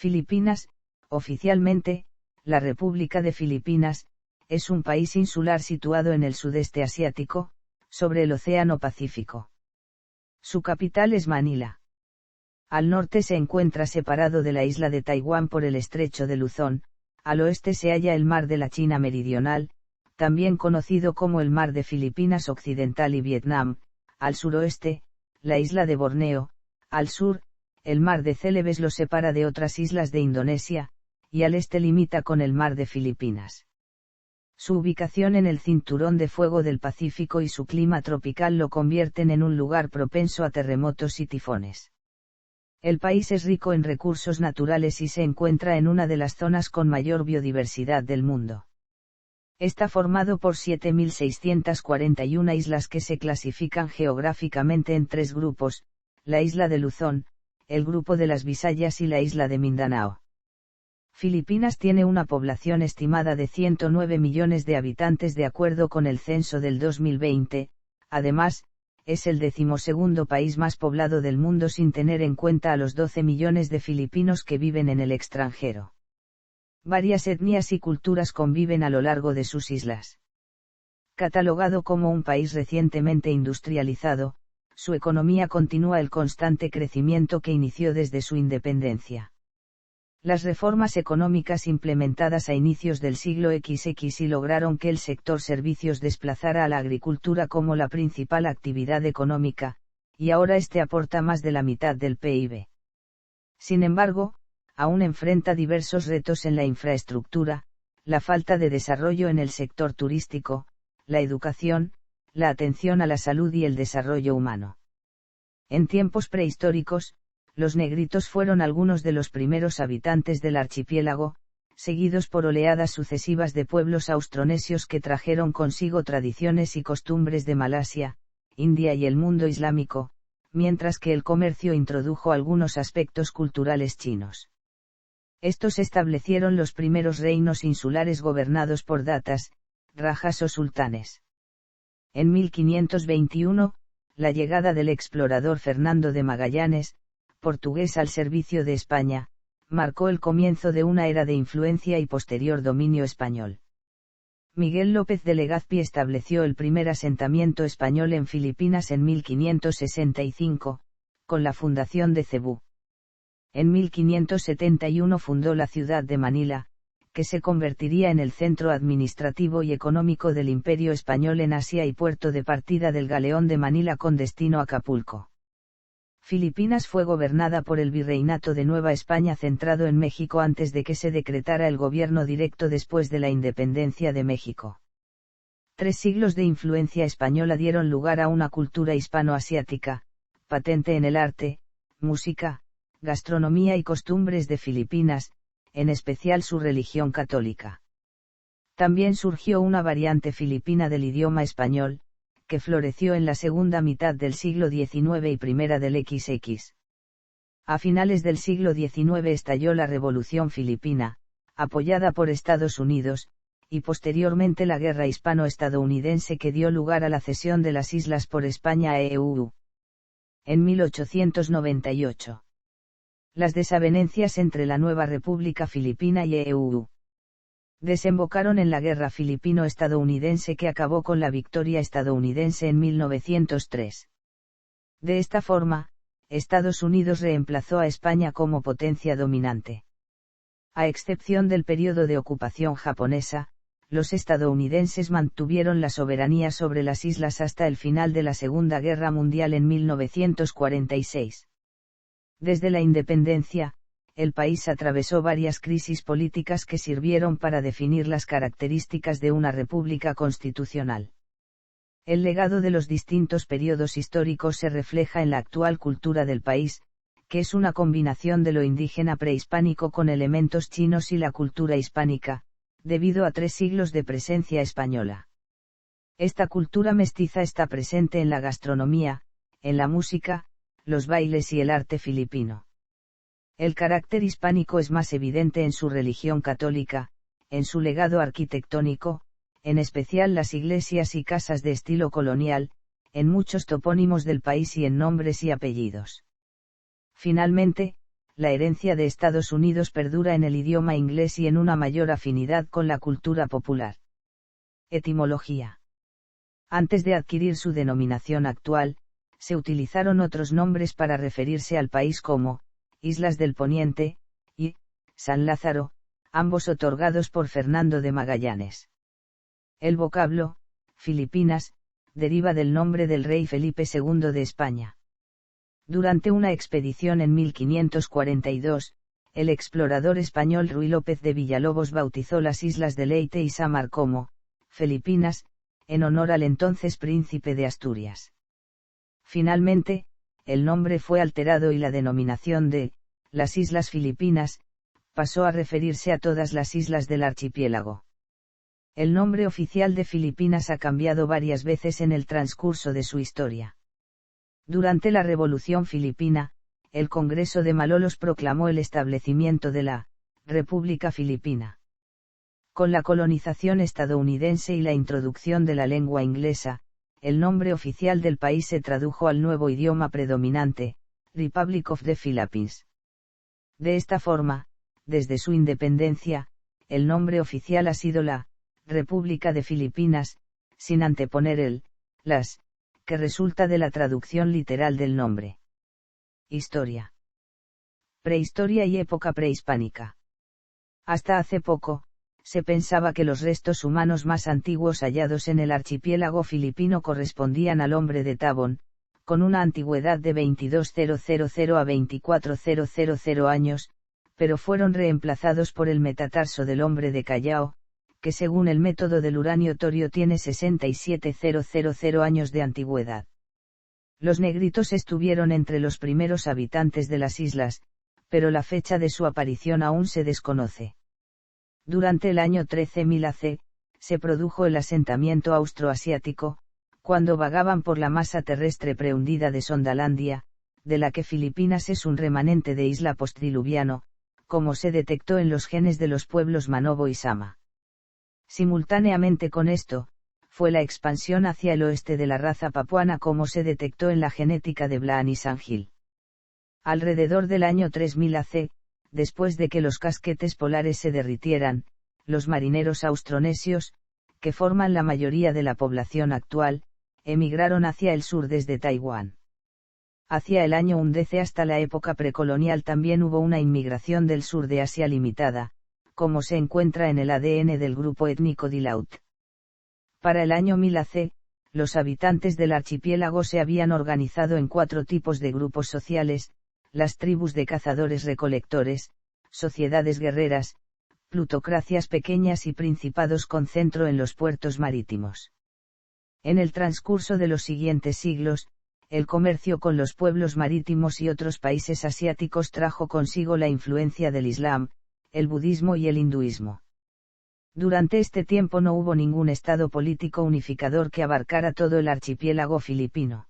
Filipinas, oficialmente, la República de Filipinas, es un país insular situado en el sudeste asiático, sobre el Océano Pacífico. Su capital es Manila. Al norte se encuentra separado de la isla de Taiwán por el estrecho de Luzón, al oeste se halla el mar de la China Meridional, también conocido como el mar de Filipinas Occidental y Vietnam, al suroeste, la isla de Borneo, al sur, el mar de Celebes lo separa de otras islas de Indonesia, y al este limita con el mar de Filipinas. Su ubicación en el cinturón de fuego del Pacífico y su clima tropical lo convierten en un lugar propenso a terremotos y tifones. El país es rico en recursos naturales y se encuentra en una de las zonas con mayor biodiversidad del mundo. Está formado por 7.641 islas que se clasifican geográficamente en tres grupos, la isla de Luzón, el grupo de las Visayas y la isla de Mindanao. Filipinas tiene una población estimada de 109 millones de habitantes de acuerdo con el censo del 2020, además, es el 12º país más poblado del mundo sin tener en cuenta a los 12 millones de filipinos que viven en el extranjero. Varias etnias y culturas conviven a lo largo de sus islas. Catalogado como un país recientemente industrializado, su economía continúa el constante crecimiento que inició desde su independencia. Las reformas económicas implementadas a inicios del siglo XX lograron que el sector servicios desplazara a la agricultura como la principal actividad económica, y ahora este aporta más de la mitad del PIB. Sin embargo, aún enfrenta diversos retos en la infraestructura, la falta de desarrollo en el sector turístico, la educación, la atención a la salud y el desarrollo humano. En tiempos prehistóricos, los negritos fueron algunos de los primeros habitantes del archipiélago, seguidos por oleadas sucesivas de pueblos austronesios que trajeron consigo tradiciones y costumbres de Malasia, India y el mundo islámico, mientras que el comercio introdujo algunos aspectos culturales chinos. Estos establecieron los primeros reinos insulares gobernados por datas, rajas o sultanes. En 1521, la llegada del explorador Fernando de Magallanes, portugués al servicio de España, marcó el comienzo de una era de influencia y posterior dominio español. Miguel López de Legazpi estableció el primer asentamiento español en Filipinas en 1565, con la fundación de Cebú. En 1571 fundó la ciudad de Manila, que se convertiría en el centro administrativo y económico del Imperio Español en Asia y puerto de partida del galeón de Manila con destino a Acapulco. Filipinas fue gobernada por el Virreinato de Nueva España centrado en México antes de que se decretara el gobierno directo después de la independencia de México. 3 siglos de influencia española dieron lugar a una cultura hispano-asiática, patente en el arte, música, gastronomía y costumbres de Filipinas, en especial su religión católica. También surgió una variante filipina del idioma español, que floreció en la segunda mitad del siglo XIX y primera del XX. A finales del siglo XIX estalló la Revolución Filipina, apoyada por Estados Unidos, y posteriormente la Guerra Hispano-Estadounidense que dio lugar a la cesión de las islas por España a EU. En 1898. Las desavenencias entre la nueva República Filipina y EU desembocaron en la Guerra Filipino-Estadounidense que acabó con la victoria estadounidense en 1903. De esta forma, Estados Unidos reemplazó a España como potencia dominante. A excepción del periodo de ocupación japonesa, los estadounidenses mantuvieron la soberanía sobre las islas hasta el final de la Segunda Guerra Mundial en 1946. Desde la independencia, el país atravesó varias crisis políticas que sirvieron para definir las características de una república constitucional. El legado de los distintos periodos históricos se refleja en la actual cultura del país, que es una combinación de lo indígena prehispánico con elementos chinos y la cultura hispánica, debido a 3 siglos de presencia española. Esta cultura mestiza está presente en la gastronomía, en la música, los bailes y el arte filipino. El carácter hispánico es más evidente en su religión católica, en su legado arquitectónico, en especial las iglesias y casas de estilo colonial, en muchos topónimos del país y en nombres y apellidos. Finalmente, la herencia de Estados Unidos perdura en el idioma inglés y en una mayor afinidad con la cultura popular. Etimología. Antes de adquirir su denominación actual, se utilizaron otros nombres para referirse al país como, Islas del Poniente, y, San Lázaro, ambos otorgados por Fernando de Magallanes. El vocablo, Filipinas, deriva del nombre del rey Felipe II de España. Durante una expedición en 1542, el explorador español Ruy López de Villalobos bautizó las islas de Leyte y Sámar como, Filipinas, en honor al entonces príncipe de Asturias. Finalmente, el nombre fue alterado y la denominación de, las Islas Filipinas, pasó a referirse a todas las islas del archipiélago. El nombre oficial de Filipinas ha cambiado varias veces en el transcurso de su historia. Durante la Revolución Filipina, el Congreso de Malolos proclamó el establecimiento de la República Filipina. Con la colonización estadounidense y la introducción de la lengua inglesa, el nombre oficial del país se tradujo al nuevo idioma predominante, Republic of the Philippines. De esta forma, desde su independencia, el nombre oficial ha sido la República de Filipinas, sin anteponer el las, que resulta de la traducción literal del nombre. Historia. Prehistoria y época prehispánica. Hasta hace poco, se pensaba que los restos humanos más antiguos hallados en el archipiélago filipino correspondían al hombre de Tabón, con una antigüedad de 22.000 a 24.000 años, pero fueron reemplazados por el metatarso del hombre de Callao, que según el método del uranio torio tiene 67.000 años de antigüedad. Los negritos estuvieron entre los primeros habitantes de las islas, pero la fecha de su aparición aún se desconoce. Durante el año 13.000 AC, se produjo el asentamiento austroasiático, cuando vagaban por la masa terrestre prehundida de Sondalandia, de la que Filipinas es un remanente de isla postdiluviano, como se detectó en los genes de los pueblos Manobo y Sama. Simultáneamente con esto, fue la expansión hacia el oeste de la raza papuana como se detectó en la genética de Blaan y Sangil. Alrededor del año 3000 AC, después de que los casquetes polares se derritieran, los marineros austronesios, que forman la mayoría de la población actual, emigraron hacia el sur desde Taiwán. Hacia el año 1000 hasta la época precolonial también hubo una inmigración del sur de Asia limitada, como se encuentra en el ADN del grupo étnico Dilaut. Para el año 1000 AC, los habitantes del archipiélago se habían organizado en 4 tipos de grupos sociales: las tribus de cazadores-recolectores, sociedades guerreras, plutocracias pequeñas y principados con centro en los puertos marítimos. En el transcurso de los siguientes siglos, el comercio con los pueblos marítimos y otros países asiáticos trajo consigo la influencia del Islam, el budismo y el hinduismo. Durante este tiempo no hubo ningún estado político unificador que abarcara todo el archipiélago filipino.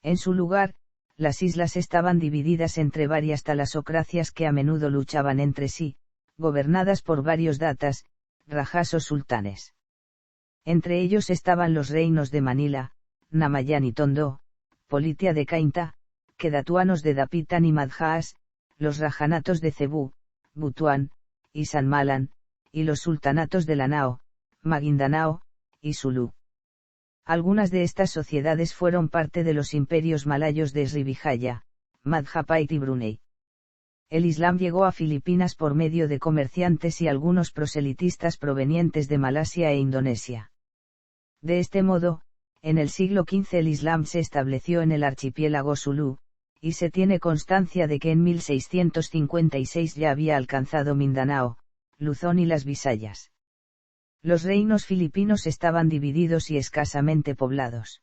En su lugar, las islas estaban divididas entre varias talasocracias que a menudo luchaban entre sí, gobernadas por varios datas, rajas o sultanes. Entre ellos estaban los reinos de Manila, Namayan y Tondo, Politia de Cainta, quedatuanos de Dapitan y Madhas, los rajanatos de Cebú, Butuan, y San Malan, y los sultanatos de Lanao, Maguindanao, y Sulu. Algunas de estas sociedades fueron parte de los imperios malayos de Srivijaya, Majapahit y Brunei. El Islam llegó a Filipinas por medio de comerciantes y algunos proselitistas provenientes de Malasia e Indonesia. De este modo, en el siglo XV el Islam se estableció en el archipiélago Sulu, y se tiene constancia de que en 1656 ya había alcanzado Mindanao, Luzón y las Visayas. Los reinos filipinos estaban divididos y escasamente poblados.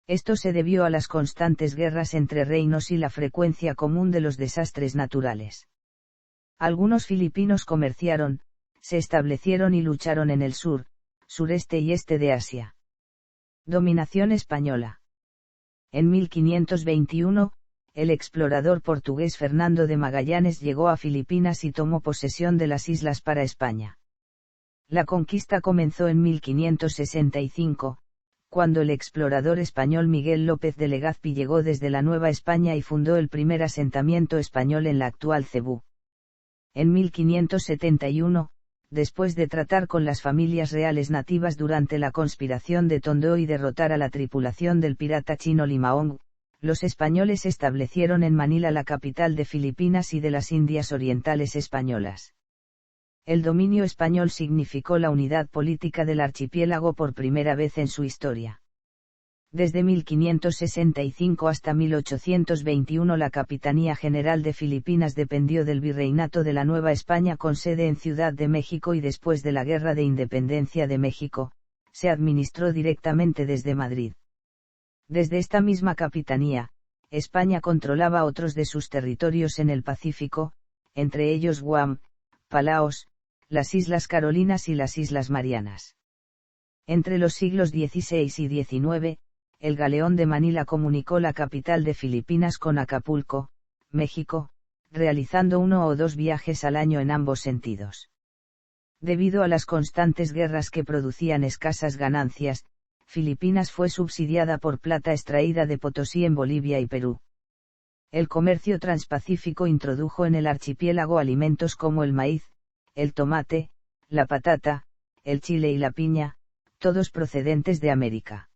Esto se debió a las constantes guerras entre reinos y la frecuencia común de los desastres naturales. Algunos filipinos comerciaron, se establecieron y lucharon en el sur, sureste y este de Asia. Dominación española. En 1521, el explorador portugués Fernando de Magallanes llegó a Filipinas y tomó posesión de las islas para España. La conquista comenzó en 1565, cuando el explorador español Miguel López de Legazpi llegó desde la Nueva España y fundó el primer asentamiento español en la actual Cebú. En 1571, después de tratar con las familias reales nativas durante la conspiración de Tondo y derrotar a la tripulación del pirata chino Limaong, los españoles establecieron en Manila la capital de Filipinas y de las Indias Orientales Españolas. El dominio español significó la unidad política del archipiélago por primera vez en su historia. Desde 1565 hasta 1821 la Capitanía General de Filipinas dependió del Virreinato de la Nueva España con sede en Ciudad de México y después de la Guerra de Independencia de México, se administró directamente desde Madrid. Desde esta misma capitanía, España controlaba otros de sus territorios en el Pacífico, entre ellos Guam, Palaos, las Islas Carolinas y las Islas Marianas. Entre los siglos XVI y XIX, el galeón de Manila comunicó la capital de Filipinas con Acapulco, México, realizando 1 o 2 viajes al año en ambos sentidos. Debido a las constantes guerras que producían escasas ganancias, Filipinas fue subsidiada por plata extraída de Potosí en Bolivia y Perú. El comercio transpacífico introdujo en el archipiélago alimentos como el maíz, el tomate, la patata, el chile y la piña, todos procedentes de América.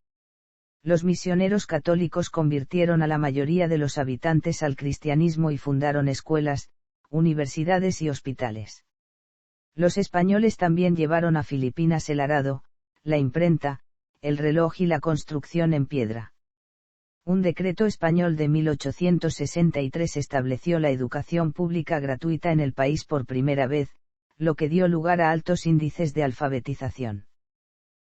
Los misioneros católicos convirtieron a la mayoría de los habitantes al cristianismo y fundaron escuelas, universidades y hospitales. Los españoles también llevaron a Filipinas el arado, la imprenta, el reloj y la construcción en piedra. Un decreto español de 1863 estableció la educación pública gratuita en el país por primera vez, lo que dio lugar a altos índices de alfabetización.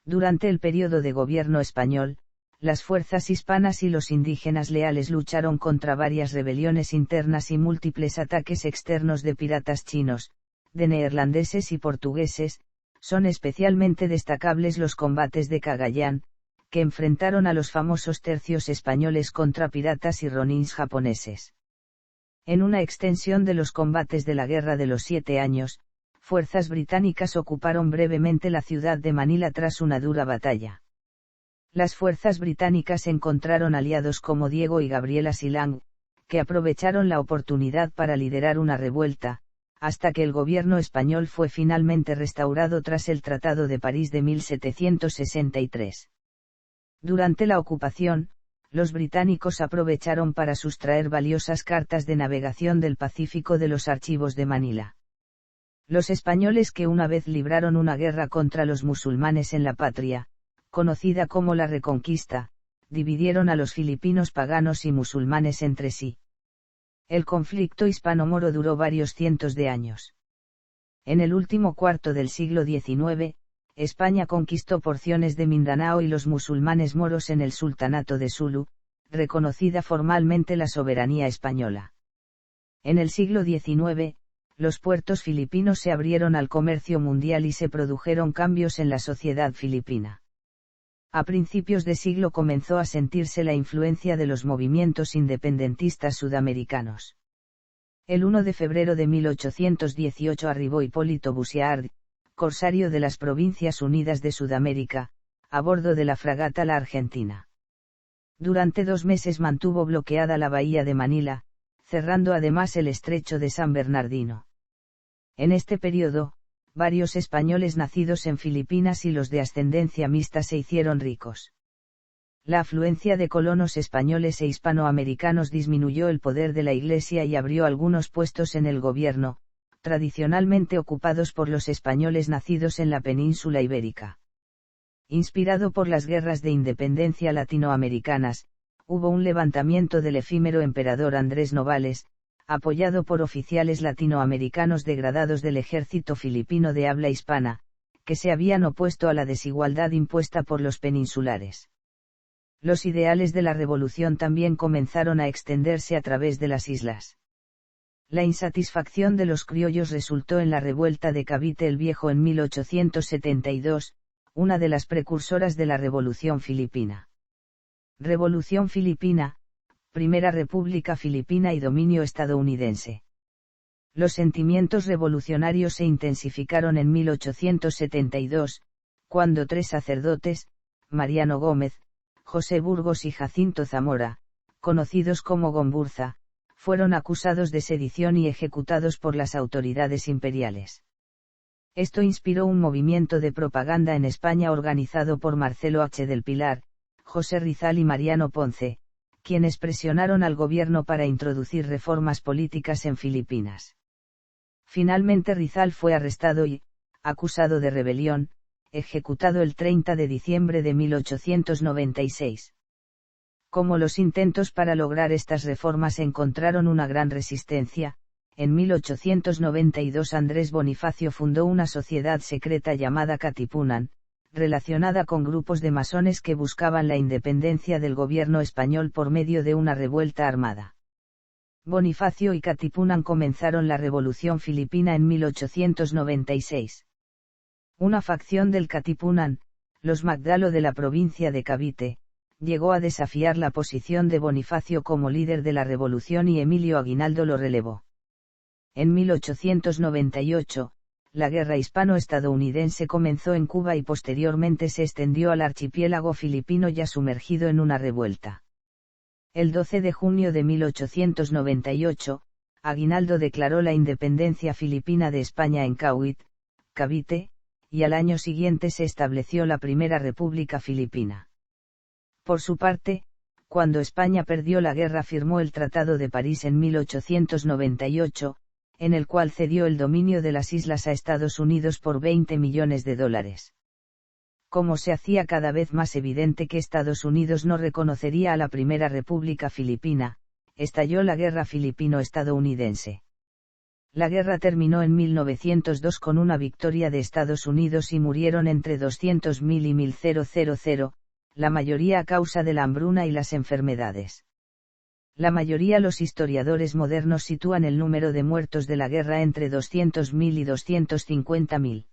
Durante el periodo de gobierno español, las fuerzas hispanas y los indígenas leales lucharon contra varias rebeliones internas y múltiples ataques externos de piratas chinos, de neerlandeses y portugueses. Son especialmente destacables los combates de Cagayán, que enfrentaron a los famosos tercios españoles contra piratas y ronins japoneses. En una extensión de los combates de la Guerra de los 7 Años, fuerzas británicas ocuparon brevemente la ciudad de Manila tras una dura batalla. Las fuerzas británicas encontraron aliados como Diego y Gabriela Silang, que aprovecharon la oportunidad para liderar una revuelta, hasta que el gobierno español fue finalmente restaurado tras el Tratado de París de 1763. Durante la ocupación, los británicos aprovecharon para sustraer valiosas cartas de navegación del Pacífico de los archivos de Manila. Los españoles, que una vez libraron una guerra contra los musulmanes en la patria, conocida como la Reconquista, dividieron a los filipinos paganos y musulmanes entre sí. El conflicto hispano-moro duró varios cientos de años. En el último cuarto del siglo XIX, España conquistó porciones de Mindanao y los musulmanes moros en el Sultanato de Sulu, reconocida formalmente la soberanía española. En el siglo XIX, los puertos filipinos se abrieron al comercio mundial y se produjeron cambios en la sociedad filipina. A principios de siglo comenzó a sentirse la influencia de los movimientos independentistas sudamericanos. El 1 de febrero de 1818 arribó Hipólito Busiard, corsario de las Provincias Unidas de Sudamérica, a bordo de la fragata La Argentina. Durante 2 meses mantuvo bloqueada la bahía de Manila, cerrando además el estrecho de San Bernardino. En este periodo, varios españoles nacidos en Filipinas y los de ascendencia mixta se hicieron ricos. La afluencia de colonos españoles e hispanoamericanos disminuyó el poder de la Iglesia y abrió algunos puestos en el gobierno, tradicionalmente ocupados por los españoles nacidos en la península ibérica. Inspirado por las guerras de independencia latinoamericanas, hubo un levantamiento del efímero emperador Andrés Novales, apoyado por oficiales latinoamericanos degradados del ejército filipino de habla hispana, que se habían opuesto a la desigualdad impuesta por los peninsulares. Los ideales de la revolución también comenzaron a extenderse a través de las islas. La insatisfacción de los criollos resultó en la revuelta de Cavite el Viejo en 1872, una de las precursoras de la Revolución Filipina. Revolución Filipina, Primera República Filipina y dominio estadounidense. Los sentimientos revolucionarios se intensificaron en 1872, cuando 3 sacerdotes, Mariano Gómez, José Burgos y Jacinto Zamora, conocidos como Gomburza, fueron acusados de sedición y ejecutados por las autoridades imperiales. Esto inspiró un movimiento de propaganda en España organizado por Marcelo H. del Pilar, José Rizal y Mariano Ponce, quienes presionaron al gobierno para introducir reformas políticas en Filipinas. Finalmente Rizal fue arrestado y, acusado de rebelión, ejecutado el 30 de diciembre de 1896. Como los intentos para lograr estas reformas encontraron una gran resistencia, en 1892 Andrés Bonifacio fundó una sociedad secreta llamada Katipunan, relacionada con grupos de masones que buscaban la independencia del gobierno español por medio de una revuelta armada. Bonifacio y Katipunan comenzaron la Revolución Filipina en 1896. Una facción del Katipunan, los Magdalo de la provincia de Cavite, llegó a desafiar la posición de Bonifacio como líder de la revolución y Emilio Aguinaldo lo relevó. En 1898, la guerra hispano-estadounidense comenzó en Cuba y posteriormente se extendió al archipiélago filipino ya sumergido en una revuelta. El 12 de junio de 1898, Aguinaldo declaró la independencia filipina de España en Cavite, y al año siguiente se estableció la primera República Filipina. Por su parte, cuando España perdió la guerra firmó el Tratado de París en 1898, en el cual cedió el dominio de las islas a Estados Unidos por $20 millones. Como se hacía cada vez más evidente que Estados Unidos no reconocería a la Primera República Filipina, estalló la Guerra Filipino-Estadounidense. La guerra terminó en 1902 con una victoria de Estados Unidos y murieron entre 200.000 y 1.000, la mayoría a causa de la hambruna y las enfermedades. La mayoría los historiadores modernos sitúan el número de muertos de la guerra entre 200.000 y 250.000.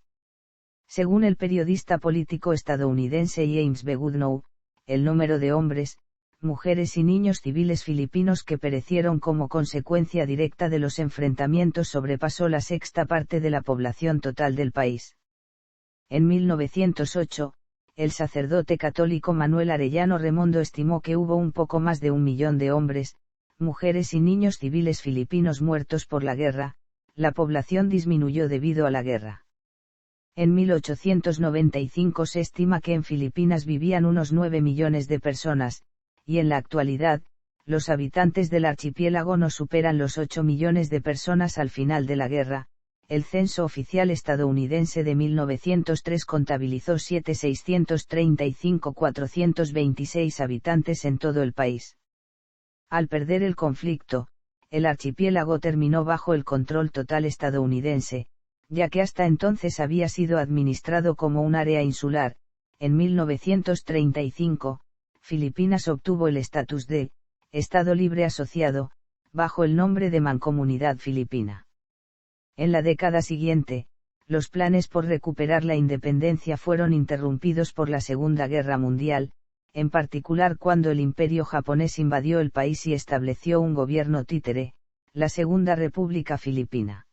Según el periodista político estadounidense James B. Goodnow, el número de hombres, mujeres y niños civiles filipinos que perecieron como consecuencia directa de los enfrentamientos sobrepasó la sexta parte de la población total del país. En 1908, el sacerdote católico Manuel Arellano Remondo estimó que hubo un poco más de 1 millón de hombres, mujeres y niños civiles filipinos muertos por la guerra. La población disminuyó debido a la guerra. En 1895 se estima que en Filipinas vivían unos 9 millones de personas, y en la actualidad, los habitantes del archipiélago no superan los 8 millones de personas al final de la guerra. El censo oficial estadounidense de 1903 contabilizó 7.635.426 habitantes en todo el país. Al perder el conflicto, el archipiélago terminó bajo el control total estadounidense, ya que hasta entonces había sido administrado como un área insular. En 1935, Filipinas obtuvo el estatus de Estado Libre Asociado, bajo el nombre de Mancomunidad Filipina. En la década siguiente, los planes por recuperar la independencia fueron interrumpidos por la Segunda Guerra Mundial, en particular cuando el Imperio japonés invadió el país y estableció un gobierno títere, la Segunda República Filipina.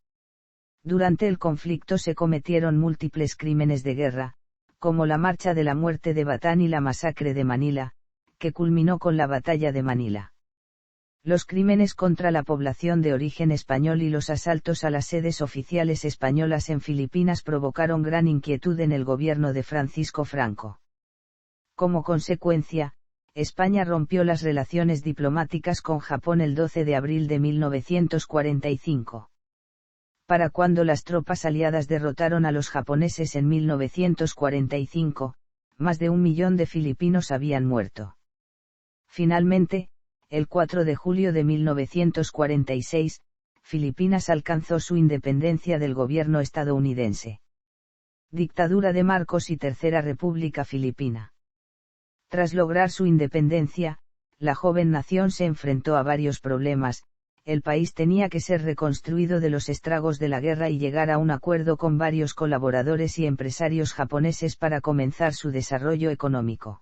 Durante el conflicto se cometieron múltiples crímenes de guerra, como la Marcha de la Muerte de Batán y la Masacre de Manila, que culminó con la Batalla de Manila. Los crímenes contra la población de origen español y los asaltos a las sedes oficiales españolas en Filipinas provocaron gran inquietud en el gobierno de Francisco Franco. Como consecuencia, España rompió las relaciones diplomáticas con Japón el 12 de abril de 1945. Para cuando las tropas aliadas derrotaron a los japoneses en 1945, más de 1 millón de filipinos habían muerto. Finalmente, el 4 de julio de 1946, Filipinas alcanzó su independencia del gobierno estadounidense. Dictadura de Marcos y Tercera República Filipina. Tras lograr su independencia, la joven nación se enfrentó a varios problemas. El país tenía que ser reconstruido de los estragos de la guerra y llegar a un acuerdo con varios colaboradores y empresarios japoneses para comenzar su desarrollo económico.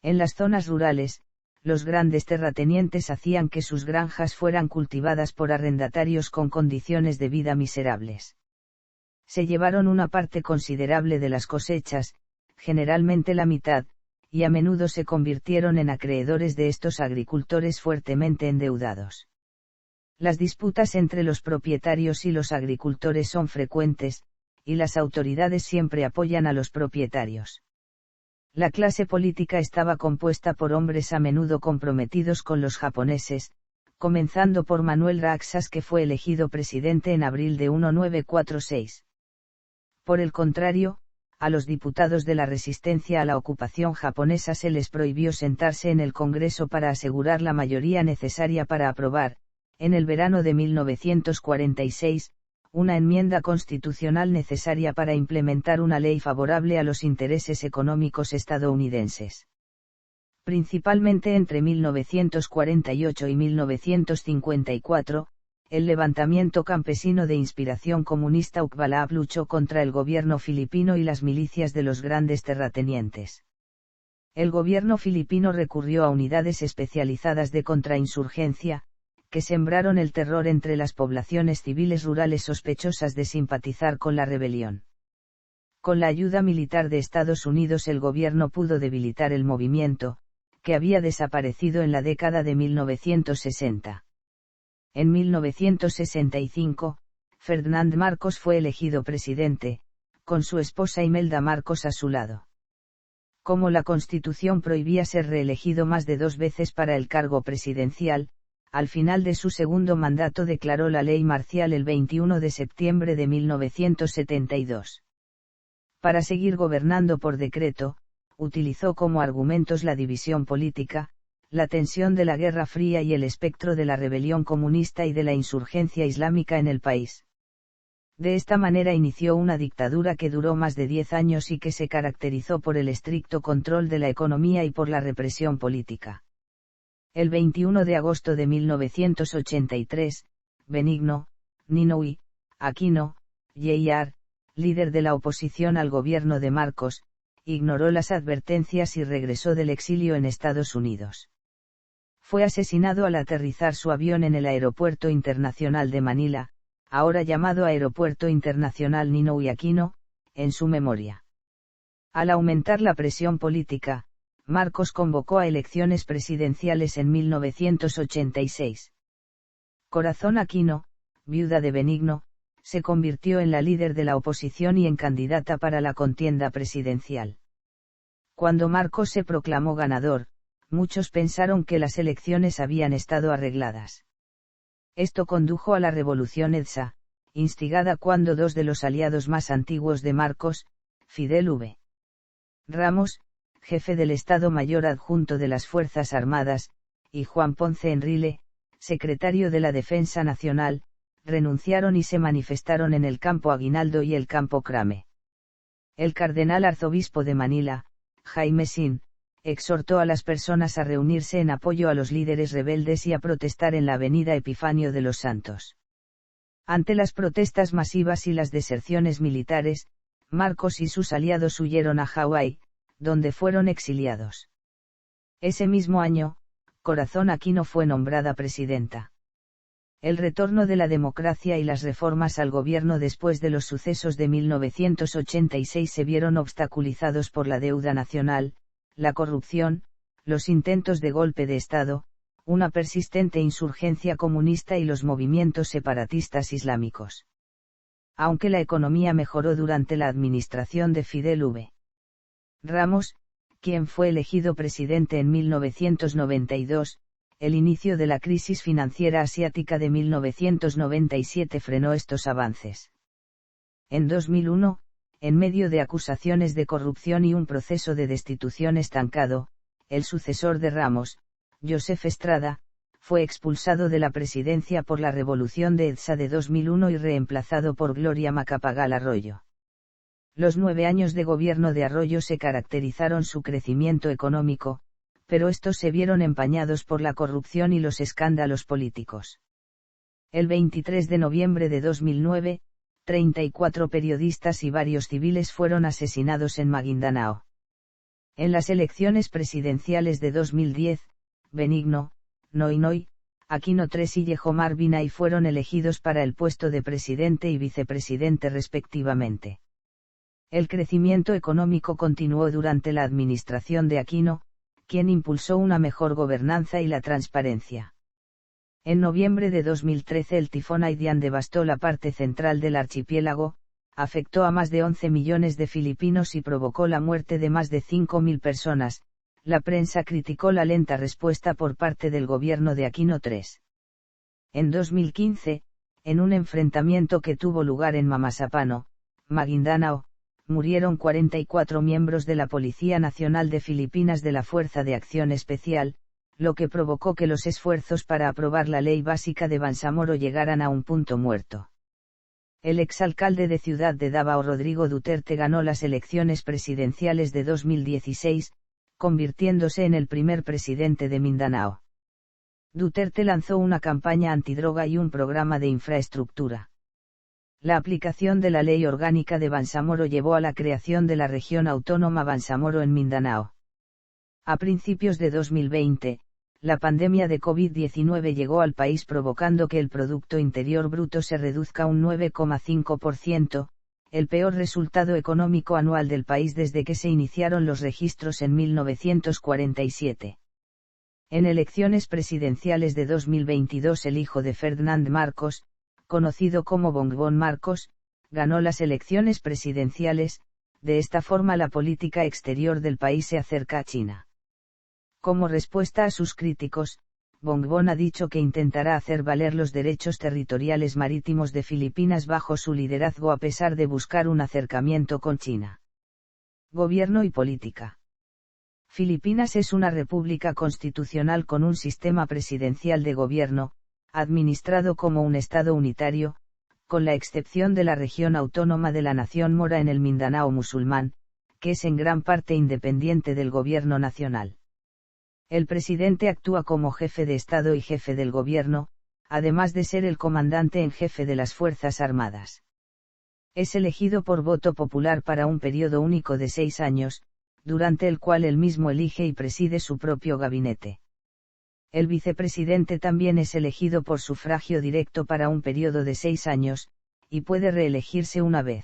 En las zonas rurales, los grandes terratenientes hacían que sus granjas fueran cultivadas por arrendatarios con condiciones de vida miserables. Se llevaron una parte considerable de las cosechas, generalmente la mitad, y a menudo se convirtieron en acreedores de estos agricultores fuertemente endeudados. Las disputas entre los propietarios y los agricultores son frecuentes, y las autoridades siempre apoyan a los propietarios. La clase política estaba compuesta por hombres a menudo comprometidos con los japoneses, comenzando por Manuel Raxas, que fue elegido presidente en abril de 1946. Por el contrario, a los diputados de la resistencia a la ocupación japonesa se les prohibió sentarse en el Congreso para asegurar la mayoría necesaria para aprobar, en el verano de 1946, una enmienda constitucional necesaria para implementar una ley favorable a los intereses económicos estadounidenses. Principalmente entre 1948 y 1954, el levantamiento campesino de inspiración comunista Ukbalab luchó contra el gobierno filipino y las milicias de los grandes terratenientes. El gobierno filipino recurrió a unidades especializadas de contrainsurgencia, que sembraron el terror entre las poblaciones civiles rurales sospechosas de simpatizar con la rebelión. Con la ayuda militar de Estados Unidos el gobierno pudo debilitar el movimiento, que había desaparecido en la década de 1960. En 1965, Ferdinand Marcos fue elegido presidente, con su esposa Imelda Marcos a su lado. Como la Constitución prohibía ser reelegido más de 2 veces para el cargo presidencial, al final de su segundo mandato declaró la ley marcial el 21 de septiembre de 1972. Para seguir gobernando por decreto, utilizó como argumentos la división política, la tensión de la Guerra Fría y el espectro de la rebelión comunista y de la insurgencia islámica en el país. De esta manera inició una dictadura que duró más de 10 años y que se caracterizó por el estricto control de la economía y por la represión política. El 21 de agosto de 1983, Benigno, Ninoy Aquino, Jr., líder de la oposición al gobierno de Marcos, ignoró las advertencias y regresó del exilio en Estados Unidos. Fue asesinado al aterrizar su avión en el Aeropuerto Internacional de Manila, ahora llamado Aeropuerto Internacional Ninoy Aquino, en su memoria. Al aumentar la presión política, Marcos convocó a elecciones presidenciales en 1986. Corazón Aquino, viuda de Benigno, se convirtió en la líder de la oposición y en candidata para la contienda presidencial. Cuando Marcos se proclamó ganador, muchos pensaron que las elecciones habían estado arregladas. Esto condujo a la Revolución EDSA, instigada cuando 2 de los aliados más antiguos de Marcos, Fidel V. Ramos, jefe del Estado Mayor Adjunto de las Fuerzas Armadas, y Juan Ponce Enrile, secretario de la Defensa Nacional, renunciaron y se manifestaron en el Campo Aguinaldo y el Campo Crame. El cardenal arzobispo de Manila, Jaime Sin, exhortó a las personas a reunirse en apoyo a los líderes rebeldes y a protestar en la avenida Epifanio de los Santos. Ante las protestas masivas y las deserciones militares, Marcos y sus aliados huyeron a Hawái, donde fueron exiliados. Ese mismo año, Corazón Aquino fue nombrada presidenta. El retorno de la democracia y las reformas al gobierno después de los sucesos de 1986 se vieron obstaculizados por la deuda nacional, la corrupción, los intentos de golpe de Estado, una persistente insurgencia comunista y los movimientos separatistas islámicos. Aunque la economía mejoró durante la administración de Fidel V. Ramos, quien fue elegido presidente en 1992, el inicio de la crisis financiera asiática de 1997 frenó estos avances. En 2001, en medio de acusaciones de corrupción y un proceso de destitución estancado, el sucesor de Ramos, Joseph Estrada, fue expulsado de la presidencia por la Revolución de EDSA de 2001 y reemplazado por Gloria Macapagal Arroyo. Los 9 años de gobierno de Arroyo se caracterizaron su crecimiento económico, pero estos se vieron empañados por la corrupción y los escándalos políticos. El 23 de noviembre de 2009, 34 periodistas y varios civiles fueron asesinados en Maguindanao. En las elecciones presidenciales de 2010, Benigno, Noinoy Aquino III y Yehomar Binay fueron elegidos para el puesto de presidente y vicepresidente respectivamente. El crecimiento económico continuó durante la administración de Aquino, quien impulsó una mejor gobernanza y la transparencia. En noviembre de 2013 el tifón Haiyan devastó la parte central del archipiélago, afectó a más de 11 millones de filipinos y provocó la muerte de más de 5.000 personas. La prensa criticó la lenta respuesta por parte del gobierno de Aquino III. En 2015, en un enfrentamiento que tuvo lugar en Mamasapano, Maguindanao, murieron 44 miembros de la Policía Nacional de Filipinas de la Fuerza de Acción Especial, lo que provocó que los esfuerzos para aprobar la ley básica de Bangsamoro llegaran a un punto muerto. El exalcalde de Ciudad de Davao Rodrigo Duterte ganó las elecciones presidenciales de 2016, convirtiéndose en el primer presidente de Mindanao. Duterte lanzó una campaña antidroga y un programa de infraestructura. La aplicación de la ley orgánica de Bangsamoro llevó a la creación de la región autónoma Bangsamoro en Mindanao. A principios de 2020, la pandemia de COVID-19 llegó al país provocando que el Producto Interior Bruto se reduzca un 9,5%, el peor resultado económico anual del país desde que se iniciaron los registros en 1947. En elecciones presidenciales de 2022 el hijo de Ferdinand Marcos, conocido como Bongbong Marcos, ganó las elecciones presidenciales. De esta forma la política exterior del país se acerca a China. Como respuesta a sus críticos, Bongbong ha dicho que intentará hacer valer los derechos territoriales marítimos de Filipinas bajo su liderazgo a pesar de buscar un acercamiento con China. Gobierno y política. Filipinas es una república constitucional con un sistema presidencial de gobierno, administrado como un estado unitario, con la excepción de la región autónoma de la nación mora en el Mindanao musulmán, que es en gran parte independiente del gobierno nacional. El presidente actúa como jefe de Estado y jefe del gobierno, además de ser el comandante en jefe de las Fuerzas Armadas. Es elegido por voto popular para un periodo único de 6 años, durante el cual él mismo elige y preside su propio gabinete. El vicepresidente también es elegido por sufragio directo para un periodo de 6 años, y puede reelegirse una vez.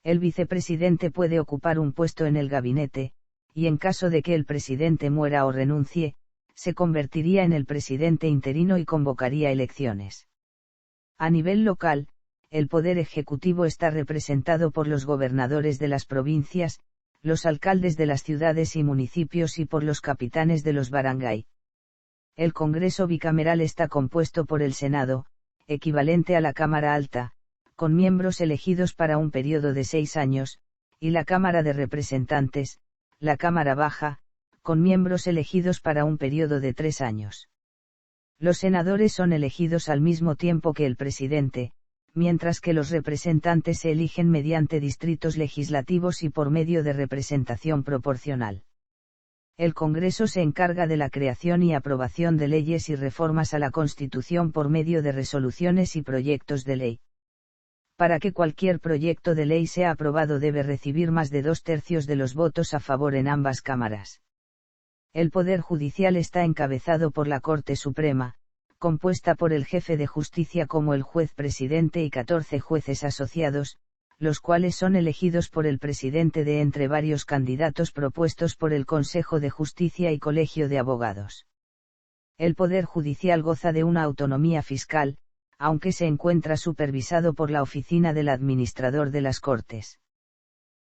El vicepresidente puede ocupar un puesto en el gabinete, y en caso de que el presidente muera o renuncie, se convertiría en el presidente interino y convocaría elecciones. A nivel local, el poder ejecutivo está representado por los gobernadores de las provincias, los alcaldes de las ciudades y municipios y por los capitanes de los barangay. El Congreso bicameral está compuesto por el Senado, equivalente a la Cámara Alta, con miembros elegidos para un periodo de 6 años, y la Cámara de Representantes, la Cámara Baja, con miembros elegidos para un periodo de 3 años. Los senadores son elegidos al mismo tiempo que el presidente, mientras que los representantes se eligen mediante distritos legislativos y por medio de representación proporcional. El Congreso se encarga de la creación y aprobación de leyes y reformas a la Constitución por medio de resoluciones y proyectos de ley. Para que cualquier proyecto de ley sea aprobado debe recibir más de 2/3 de los votos a favor en ambas cámaras. El Poder Judicial está encabezado por la Corte Suprema, compuesta por el jefe de justicia como el juez presidente y 14 jueces asociados, los cuales son elegidos por el presidente de entre varios candidatos propuestos por el Consejo de Justicia y Colegio de Abogados. El Poder Judicial goza de una autonomía fiscal, aunque se encuentra supervisado por la Oficina del Administrador de las Cortes.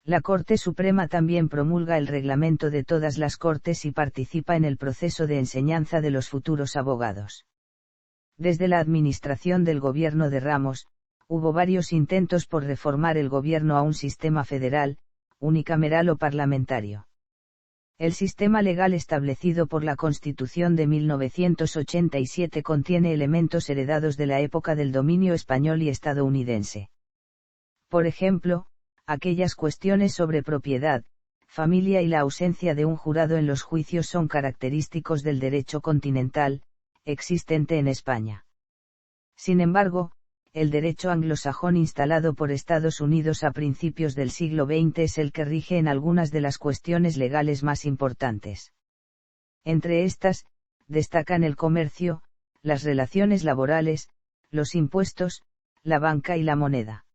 La Corte Suprema también promulga el reglamento de todas las Cortes y participa en el proceso de enseñanza de los futuros abogados. Desde la administración del gobierno de Ramos, hubo varios intentos por reformar el gobierno a un sistema federal, unicameral o parlamentario. El sistema legal establecido por la Constitución de 1987 contiene elementos heredados de la época del dominio español y estadounidense. Por ejemplo, aquellas cuestiones sobre propiedad, familia y la ausencia de un jurado en los juicios son característicos del derecho continental, existente en España. Sin embargo, el derecho anglosajón instalado por Estados Unidos a principios del siglo XX es el que rige en algunas de las cuestiones legales más importantes. Entre estas, destacan el comercio, las relaciones laborales, los impuestos, la banca y la moneda.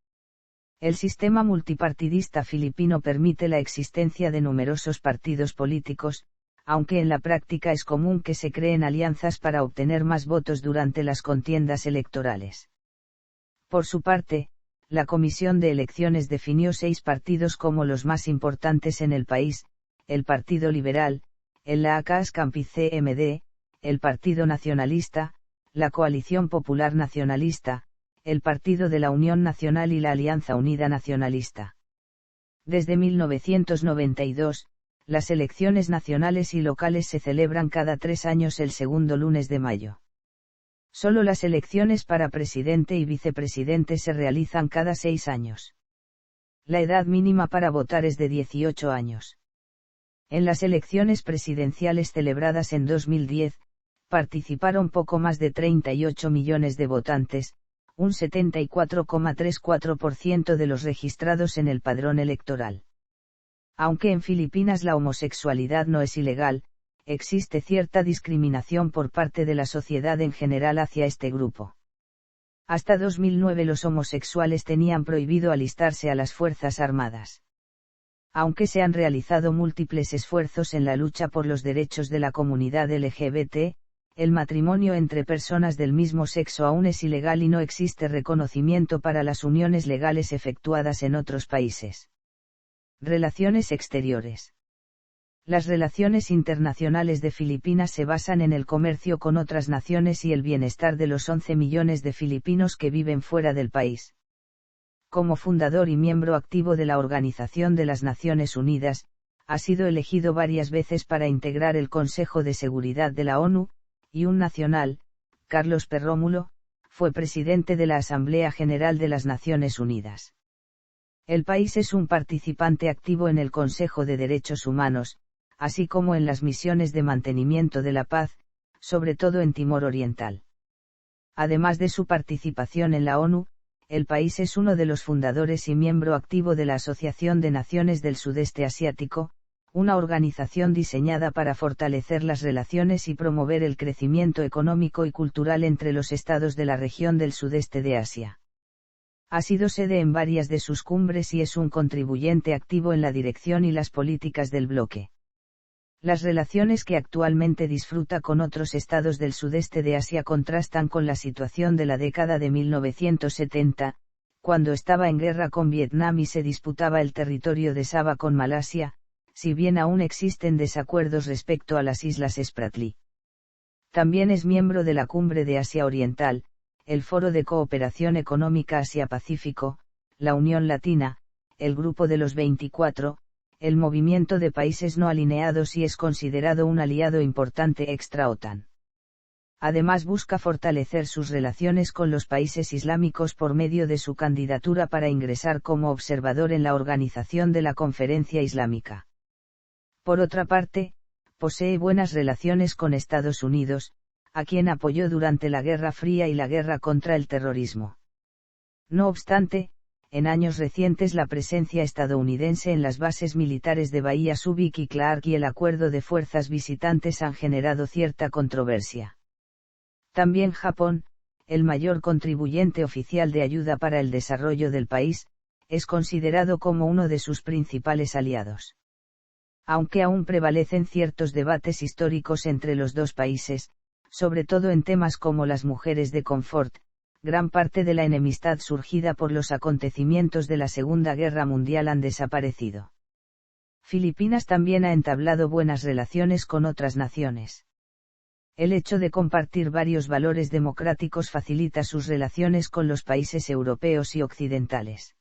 El sistema multipartidista filipino permite la existencia de numerosos partidos políticos, aunque en la práctica es común que se creen alianzas para obtener más votos durante las contiendas electorales. Por su parte, la Comisión de Elecciones definió 6 partidos como los más importantes en el país: el Partido Liberal, el Lakas Campi CMD, el Partido Nacionalista, la Coalición Popular Nacionalista, el Partido de la Unión Nacional y la Alianza Unida Nacionalista. Desde 1992, las elecciones nacionales y locales se celebran cada 3 años el segundo lunes de mayo. Solo las elecciones para presidente y vicepresidente se realizan cada 6 años. La edad mínima para votar es de 18 años. En las elecciones presidenciales celebradas en 2010, participaron poco más de 38 millones de votantes, un 74,34% de los registrados en el padrón electoral. Aunque en Filipinas la homosexualidad no es ilegal, existe cierta discriminación por parte de la sociedad en general hacia este grupo. Hasta 2009 los homosexuales tenían prohibido alistarse a las Fuerzas Armadas. Aunque se han realizado múltiples esfuerzos en la lucha por los derechos de la comunidad LGBT, el matrimonio entre personas del mismo sexo aún es ilegal y no existe reconocimiento para las uniones legales efectuadas en otros países. Relaciones exteriores. Las relaciones internacionales de Filipinas se basan en el comercio con otras naciones y el bienestar de los 11 millones de filipinos que viven fuera del país. Como fundador y miembro activo de la Organización de las Naciones Unidas, ha sido elegido varias veces para integrar el Consejo de Seguridad de la ONU, y un nacional, Carlos P. Rómulo, fue presidente de la Asamblea General de las Naciones Unidas. El país es un participante activo en el Consejo de Derechos Humanos, así como en las misiones de mantenimiento de la paz, sobre todo en Timor Oriental. Además de su participación en la ONU, el país es uno de los fundadores y miembro activo de la Asociación de Naciones del Sudeste Asiático, una organización diseñada para fortalecer las relaciones y promover el crecimiento económico y cultural entre los estados de la región del sudeste de Asia. Ha sido sede en varias de sus cumbres y es un contribuyente activo en la dirección y las políticas del bloque. Las relaciones que actualmente disfruta con otros estados del sudeste de Asia contrastan con la situación de la década de 1970, cuando estaba en guerra con Vietnam y se disputaba el territorio de Sabah con Malasia, si bien aún existen desacuerdos respecto a las islas Spratly. También es miembro de la Cumbre de Asia Oriental, el Foro de Cooperación Económica Asia-Pacífico, la Unión Latina, el Grupo de los 24, el Movimiento de Países No Alineados y es considerado un aliado importante extra-OTAN. Además busca fortalecer sus relaciones con los países islámicos por medio de su candidatura para ingresar como observador en la organización de la Conferencia Islámica. Por otra parte, posee buenas relaciones con Estados Unidos, a quien apoyó durante la Guerra Fría y la guerra contra el terrorismo. No obstante, en años recientes la presencia estadounidense en las bases militares de Bahía Subic y Clark y el acuerdo de fuerzas visitantes han generado cierta controversia. También Japón, el mayor contribuyente oficial de ayuda para el desarrollo del país, es considerado como uno de sus principales aliados. Aunque aún prevalecen ciertos debates históricos entre los dos países, sobre todo en temas como las mujeres de confort, gran parte de la enemistad surgida por los acontecimientos de la Segunda Guerra Mundial han desaparecido. Filipinas también ha entablado buenas relaciones con otras naciones. El hecho de compartir varios valores democráticos facilita sus relaciones con los países europeos y occidentales.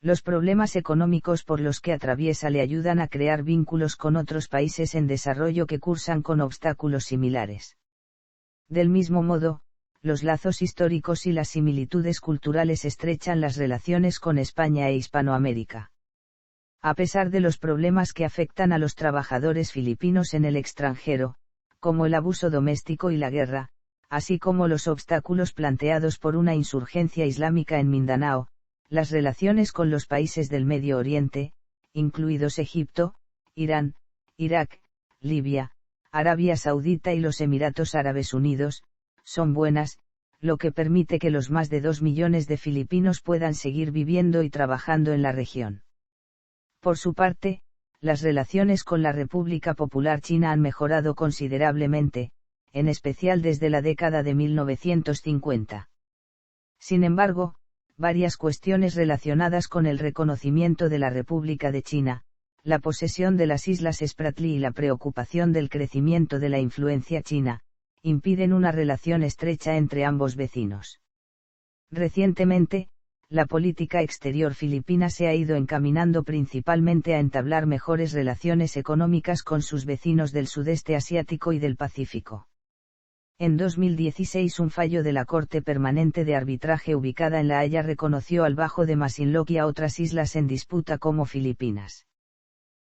Los problemas económicos por los que atraviesa le ayudan a crear vínculos con otros países en desarrollo que cursan con obstáculos similares. Del mismo modo, los lazos históricos y las similitudes culturales estrechan las relaciones con España e Hispanoamérica. A pesar de los problemas que afectan a los trabajadores filipinos en el extranjero, como el abuso doméstico y la guerra, así como los obstáculos planteados por una insurgencia islámica en Mindanao, las relaciones con los países del Medio Oriente, incluidos Egipto, Irán, Irak, Libia, Arabia Saudita y los Emiratos Árabes Unidos, son buenas, lo que permite que los más de 2 millones de filipinos puedan seguir viviendo y trabajando en la región. Por su parte, las relaciones con la República Popular China han mejorado considerablemente, en especial desde la década de 1950. Sin embargo, varias cuestiones relacionadas con el reconocimiento de la República de China, la posesión de las Islas Spratly y la preocupación del crecimiento de la influencia china, impiden una relación estrecha entre ambos vecinos. Recientemente, la política exterior filipina se ha ido encaminando principalmente a entablar mejores relaciones económicas con sus vecinos del sudeste asiático y del Pacífico. En 2016 un fallo de la Corte Permanente de Arbitraje ubicada en La Haya reconoció al Bajo de Masinloc y a otras islas en disputa como Filipinas.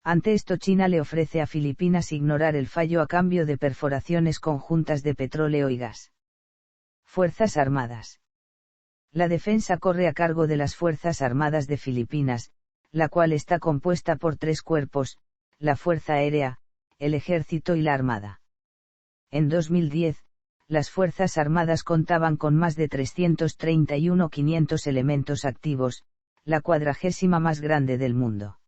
Ante esto China le ofrece a Filipinas ignorar el fallo a cambio de perforaciones conjuntas de petróleo y gas. Fuerzas Armadas. La defensa corre a cargo de las Fuerzas Armadas de Filipinas, la cual está compuesta por 3 cuerpos, la Fuerza Aérea, el Ejército y la Armada. En 2010, las Fuerzas Armadas contaban con más de 331.500 elementos activos, la 40ª más grande del mundo.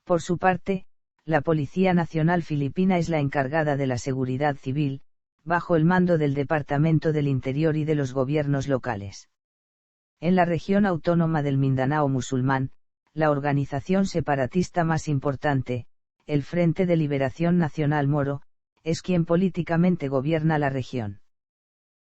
Por su parte, la Policía Nacional Filipina es la encargada de la seguridad civil, bajo el mando del Departamento del Interior y de los gobiernos locales. En la región autónoma del Mindanao Musulmán, la organización separatista más importante, el Frente de Liberación Nacional Moro, es quien políticamente gobierna la región.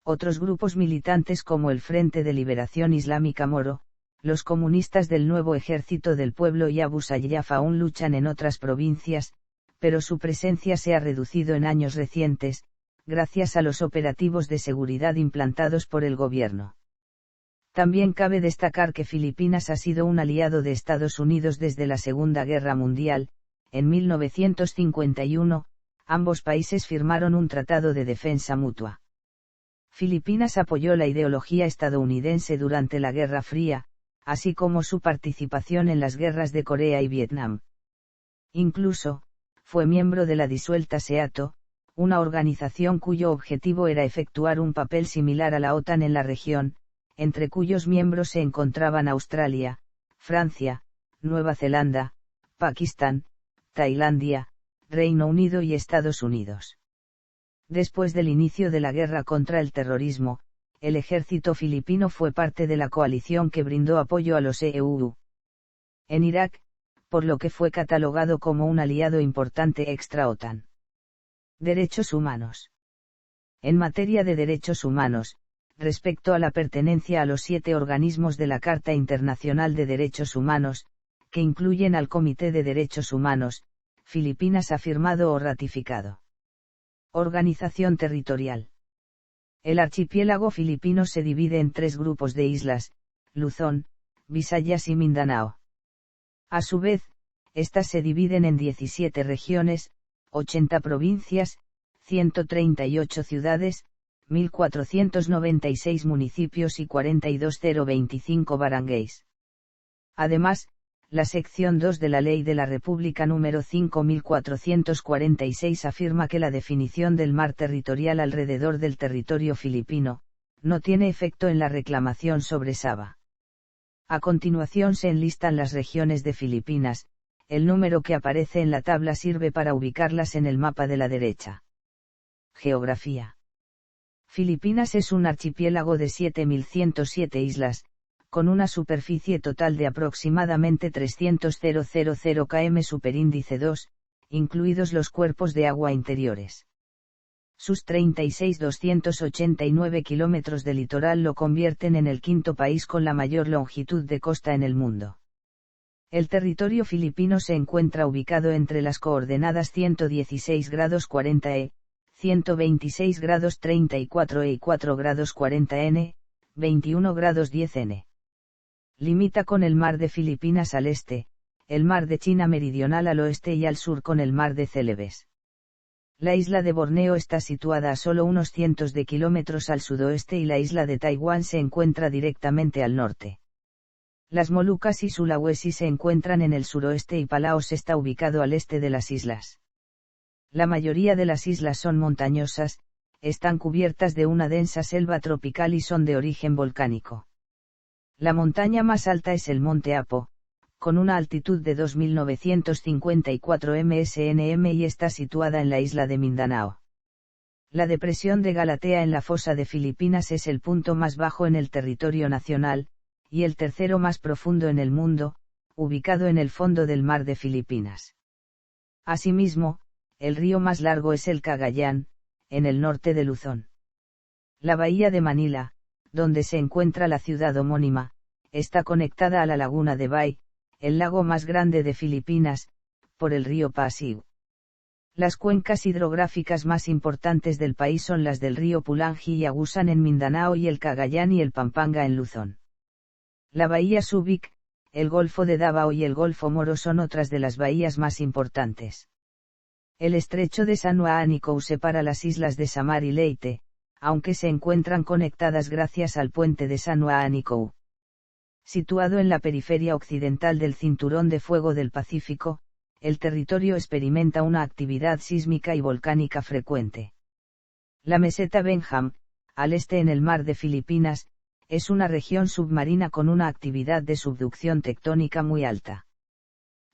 Otros grupos militantes como el Frente de Liberación Islámica Moro, los comunistas del Nuevo Ejército del Pueblo y Abu Sayyaf aún luchan en otras provincias, pero su presencia se ha reducido en años recientes, gracias a los operativos de seguridad implantados por el gobierno. También cabe destacar que Filipinas ha sido un aliado de Estados Unidos desde la Segunda Guerra Mundial. En 1951, ambos países firmaron un tratado de defensa mutua. Filipinas apoyó la ideología estadounidense durante la Guerra Fría, así como su participación en las guerras de Corea y Vietnam. Incluso, fue miembro de la disuelta SEATO, una organización cuyo objetivo era efectuar un papel similar a la OTAN en la región, entre cuyos miembros se encontraban Australia, Francia, Nueva Zelanda, Pakistán, Tailandia, Reino Unido y Estados Unidos. Después del inicio de la guerra contra el terrorismo, el ejército filipino fue parte de la coalición que brindó apoyo a los EUU en Irak, por lo que fue catalogado como un aliado importante extra-OTAN. Derechos humanos. En materia de derechos humanos, respecto a la pertenencia a los 7 organismos de la Carta Internacional de Derechos Humanos, que incluyen al Comité de Derechos Humanos, Filipinas ha firmado o ratificado. Organización territorial. El archipiélago filipino se divide en 3 grupos de islas, Luzón, Visayas y Mindanao. A su vez, estas se dividen en 17 regiones, 80 provincias, 138 ciudades, 1.496 municipios y 42.025 barangays. Además, la sección 2 de la Ley de la República número 5446 afirma que la definición del mar territorial alrededor del territorio filipino, no tiene efecto en la reclamación sobre Sabah. A continuación se enlistan las regiones de Filipinas, el número que aparece en la tabla sirve para ubicarlas en el mapa de la derecha. Geografía. Filipinas es un archipiélago de 7.107 islas, con una superficie total de aproximadamente 300.000 km superíndice 2, incluidos los cuerpos de agua interiores. Sus 36.289 kilómetros de litoral lo convierten en el 5º país con la mayor longitud de costa en el mundo. El territorio filipino se encuentra ubicado entre las coordenadas 116 grados 40 E, 126 grados 34 E y 4 grados 40 N, 21 grados 10 N. Limita con el Mar de Filipinas al este, el Mar de China Meridional al oeste y al sur con el Mar de Celebes. La isla de Borneo está situada a solo unos cientos de kilómetros al sudoeste y la isla de Taiwán se encuentra directamente al norte. Las Molucas y Sulawesi se encuentran en el suroeste y Palaos está ubicado al este de las islas. La mayoría de las islas son montañosas, están cubiertas de una densa selva tropical y son de origen volcánico. La montaña más alta es el Monte Apo, con una altitud de 2.954 msnm y está situada en la isla de Mindanao. La depresión de Galatea en la fosa de Filipinas es el punto más bajo en el territorio nacional, y el tercero más profundo en el mundo, ubicado en el fondo del mar de Filipinas. Asimismo, el río más largo es el Cagayán, en el norte de Luzón. La bahía de Manila, donde se encuentra la ciudad homónima, está conectada a la laguna de Bay, el lago más grande de Filipinas, por el río Pasig. Las cuencas hidrográficas más importantes del país son las del río Pulangi y Agusan en Mindanao y el Cagayán y el Pampanga en Luzón. La bahía Subic, el Golfo de Davao y el Golfo Moro son otras de las bahías más importantes. El estrecho de San Juanico separa las islas de Samar y Leyte, aunque se encuentran conectadas gracias al puente de San Juanico. Situado en la periferia occidental del Cinturón de Fuego del Pacífico, el territorio experimenta una actividad sísmica y volcánica frecuente. La meseta Benham, al este en el mar de Filipinas, es una región submarina con una actividad de subducción tectónica muy alta.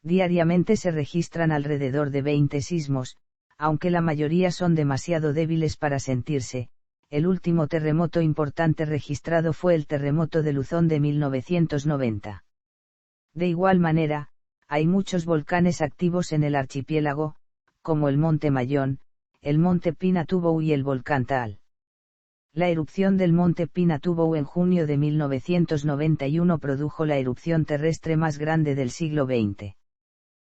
Diariamente se registran alrededor de 20 sismos, aunque la mayoría son demasiado débiles para sentirse. El último terremoto importante registrado fue el terremoto de Luzón de 1990. De igual manera, hay muchos volcanes activos en el archipiélago, como el Monte Mayón, el Monte Pinatubo y el volcán Taal. La erupción del Monte Pinatubo en junio de 1991 produjo la erupción terrestre más grande del siglo XX.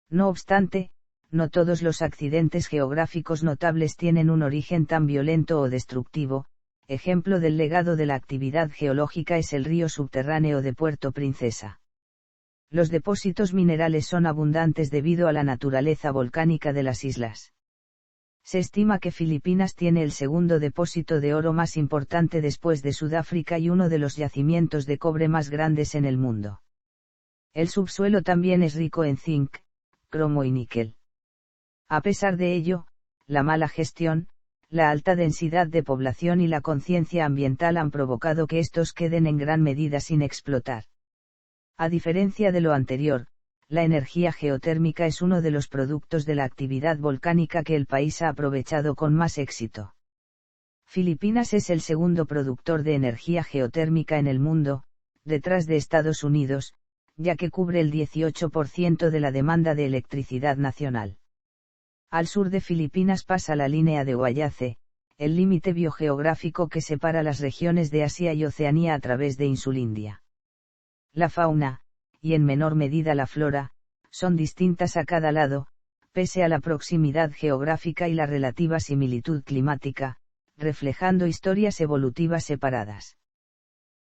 No obstante, no todos los accidentes geográficos notables tienen un origen tan violento o destructivo. Ejemplo del legado de la actividad geológica es el río subterráneo de Puerto Princesa. Los depósitos minerales son abundantes debido a la naturaleza volcánica de las islas. Se estima que Filipinas tiene el segundo depósito de oro más importante después de Sudáfrica y uno de los yacimientos de cobre más grandes en el mundo. El subsuelo también es rico en zinc, cromo y níquel. A pesar de ello, la mala gestión, la alta densidad de población y la conciencia ambiental han provocado que estos queden en gran medida sin explotar. A diferencia de lo anterior, la energía geotérmica es uno de los productos de la actividad volcánica que el país ha aprovechado con más éxito. Filipinas es el segundo productor de energía geotérmica en el mundo, detrás de Estados Unidos, ya que cubre el 18% de la demanda de electricidad nacional. Al sur de Filipinas pasa la línea de Guayace, el límite biogeográfico que separa las regiones de Asia y Oceanía a través de Insulindia. La fauna, y en menor medida la flora, son distintas a cada lado, pese a la proximidad geográfica y la relativa similitud climática, reflejando historias evolutivas separadas.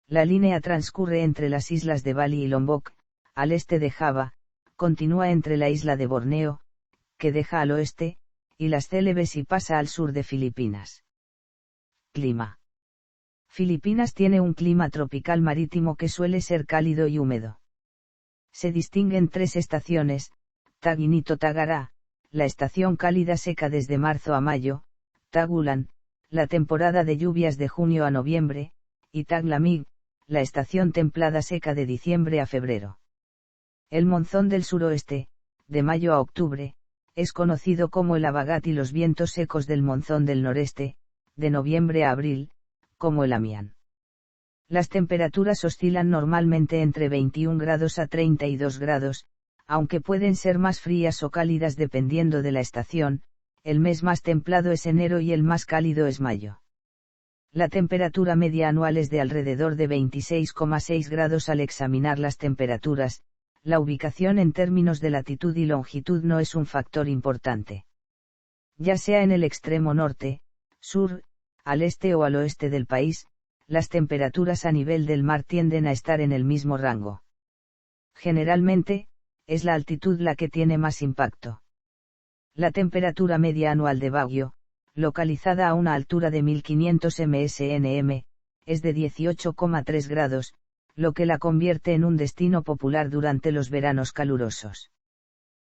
La línea transcurre entre las islas de Bali y Lombok, al este de Java, continúa entre la isla de Borneo, que deja al oeste, y las Célebes y pasa al sur de Filipinas. Clima. Filipinas tiene un clima tropical marítimo que suele ser cálido y húmedo. Se distinguen tres estaciones: Taginito Tagará, la estación cálida seca desde marzo a mayo; Tagulan, la temporada de lluvias de junio a noviembre; y Taglamig, la estación templada seca de diciembre a febrero. El monzón del suroeste, de mayo a octubre, es conocido como el Abagat, y los vientos secos del monzón del noreste, de noviembre a abril, como el Amián. Las temperaturas oscilan normalmente entre 21 grados a 32 grados, aunque pueden ser más frías o cálidas dependiendo de la estación. El mes más templado es enero y el más cálido es mayo. La temperatura media anual es de alrededor de 26,6 grados. Al examinar las temperaturas, la ubicación en términos de latitud y longitud no es un factor importante. Ya sea en el extremo norte, sur, al este o al oeste del país, las temperaturas a nivel del mar tienden a estar en el mismo rango. Generalmente, es la altitud la que tiene más impacto. La temperatura media anual de Baguio, localizada a una altura de 1500 msnm, es de 18,3 grados, lo que la convierte en un destino popular durante los veranos calurosos.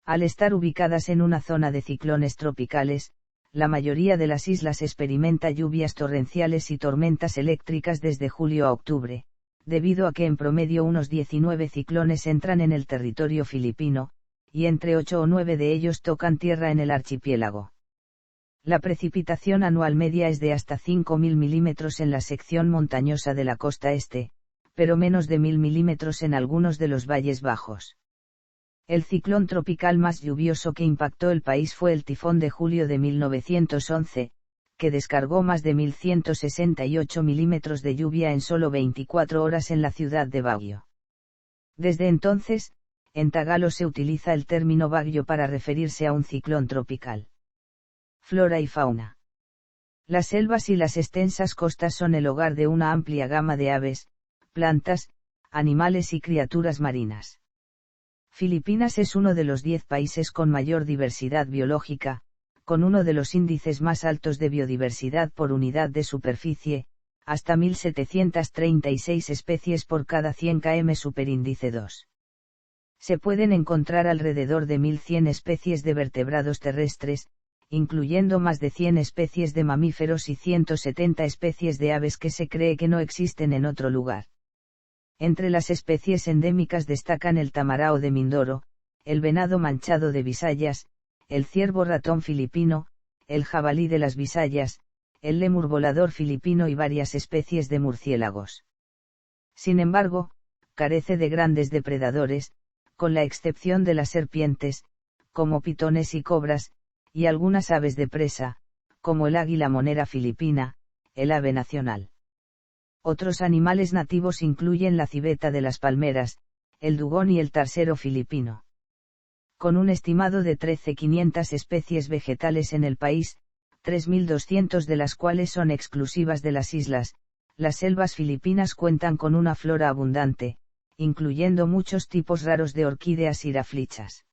Al estar ubicadas en una zona de ciclones tropicales, la mayoría de las islas experimenta lluvias torrenciales y tormentas eléctricas desde julio a octubre, debido a que en promedio unos 19 ciclones entran en el territorio filipino, y entre 8 o 9 de ellos tocan tierra en el archipiélago. La precipitación anual media es de hasta 5.000 milímetros en la sección montañosa de la costa este, pero menos de 1.000 milímetros en algunos de los valles bajos. El ciclón tropical más lluvioso que impactó el país fue el tifón de julio de 1911, que descargó más de 1.168 milímetros de lluvia en solo 24 horas en la ciudad de Baguio. Desde entonces, en tagalo se utiliza el término Baguio para referirse a un ciclón tropical. Flora y fauna. Las selvas y las extensas costas son el hogar de una amplia gama de aves, plantas, animales y criaturas marinas. Filipinas es uno de los 10 países con mayor diversidad biológica, con uno de los índices más altos de biodiversidad por unidad de superficie, hasta 1.736 especies por cada 100 km superíndice 2. Se pueden encontrar alrededor de 1.100 especies de vertebrados terrestres, incluyendo más de 100 especies de mamíferos y 170 especies de aves que se cree que no existen en otro lugar. Entre las especies endémicas destacan el tamarao de Mindoro, el venado manchado de Visayas, el ciervo ratón filipino, el jabalí de las Visayas, el lémur volador filipino y varias especies de murciélagos. Sin embargo, carece de grandes depredadores, con la excepción de las serpientes, como pitones y cobras, y algunas aves de presa, como el águila monera filipina, el ave nacional. Otros animales nativos incluyen la civeta de las palmeras, el dugón y el tarsero filipino. Con un estimado de 13.500 especies vegetales en el país, 3.200 de las cuales son exclusivas de las islas, las selvas filipinas cuentan con una flora abundante, incluyendo muchos tipos raros de orquídeas iraflichas.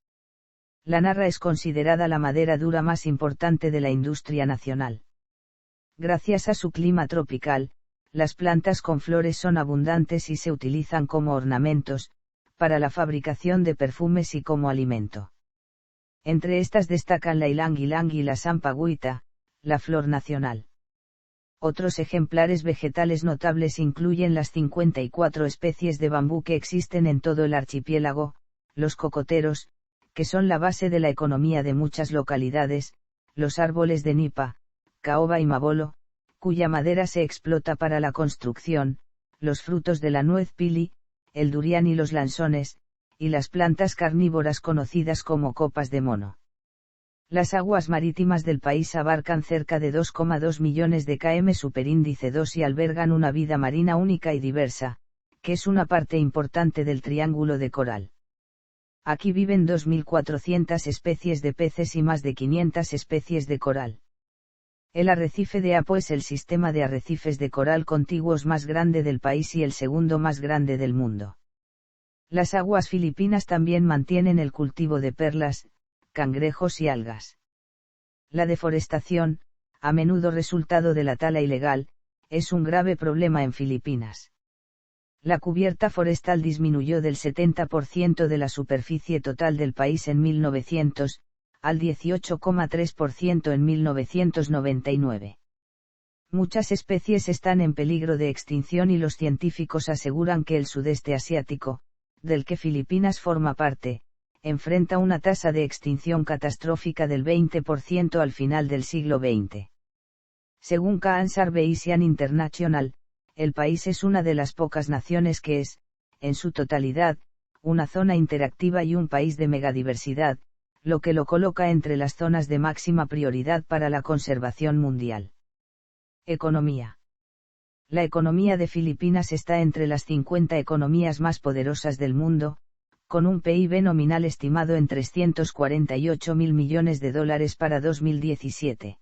La narra es considerada la madera dura más importante de la industria nacional. Gracias a su clima tropical, las plantas con flores son abundantes y se utilizan como ornamentos, para la fabricación de perfumes y como alimento. Entre estas destacan la ylang-ylang y la sampaguita, la flor nacional. Otros ejemplares vegetales notables incluyen las 54 especies de bambú que existen en todo el archipiélago, los cocoteros, que son la base de la economía de muchas localidades, los árboles de nipa, caoba y mabolo, cuya madera se explota para la construcción, los frutos de la nuez pili, el durián y los lanzones, y las plantas carnívoras conocidas como copas de mono. Las aguas marítimas del país abarcan cerca de 2,2 millones de km superíndice 2 y albergan una vida marina única y diversa, que es una parte importante del Triángulo de Coral. Aquí viven 2.400 especies de peces y más de 500 especies de coral. El arrecife de Apo es el sistema de arrecifes de coral contiguos más grande del país y el segundo más grande del mundo. Las aguas filipinas también mantienen el cultivo de perlas, cangrejos y algas. La deforestación, a menudo resultado de la tala ilegal, es un grave problema en Filipinas. La cubierta forestal disminuyó del 70% de la superficie total del país en 1900, al 18,3% en 1999. Muchas especies están en peligro de extinción y los científicos aseguran que el sudeste asiático, del que Filipinas forma parte, enfrenta una tasa de extinción catastrófica del 20% al final del siglo XX. Según Conservation International, el país es una de las pocas naciones que es, en su totalidad, una zona interactiva y un país de megadiversidad, lo que lo coloca entre las zonas de máxima prioridad para la conservación mundial. Economía. La economía de Filipinas está entre las 50 economías más poderosas del mundo, con un PIB nominal estimado en 348.000 millones de dólares para 2017.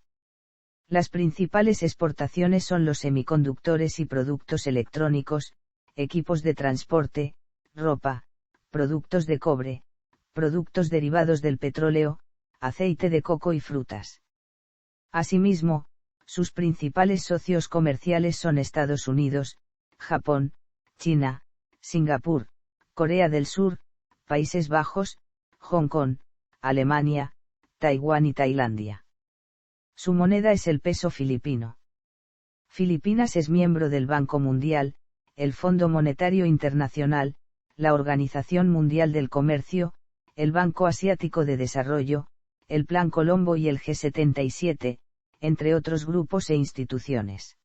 Las principales exportaciones son los semiconductores y productos electrónicos, equipos de transporte, ropa, productos de cobre, productos derivados del petróleo, aceite de coco y frutas. Asimismo, sus principales socios comerciales son Estados Unidos, Japón, China, Singapur, Corea del Sur, Países Bajos, Hong Kong, Alemania, Taiwán y Tailandia. Su moneda es el peso filipino. Filipinas es miembro del Banco Mundial, el Fondo Monetario Internacional, la Organización Mundial del Comercio, el Banco Asiático de Desarrollo, el Plan Colombo y el G77, entre otros grupos e instituciones.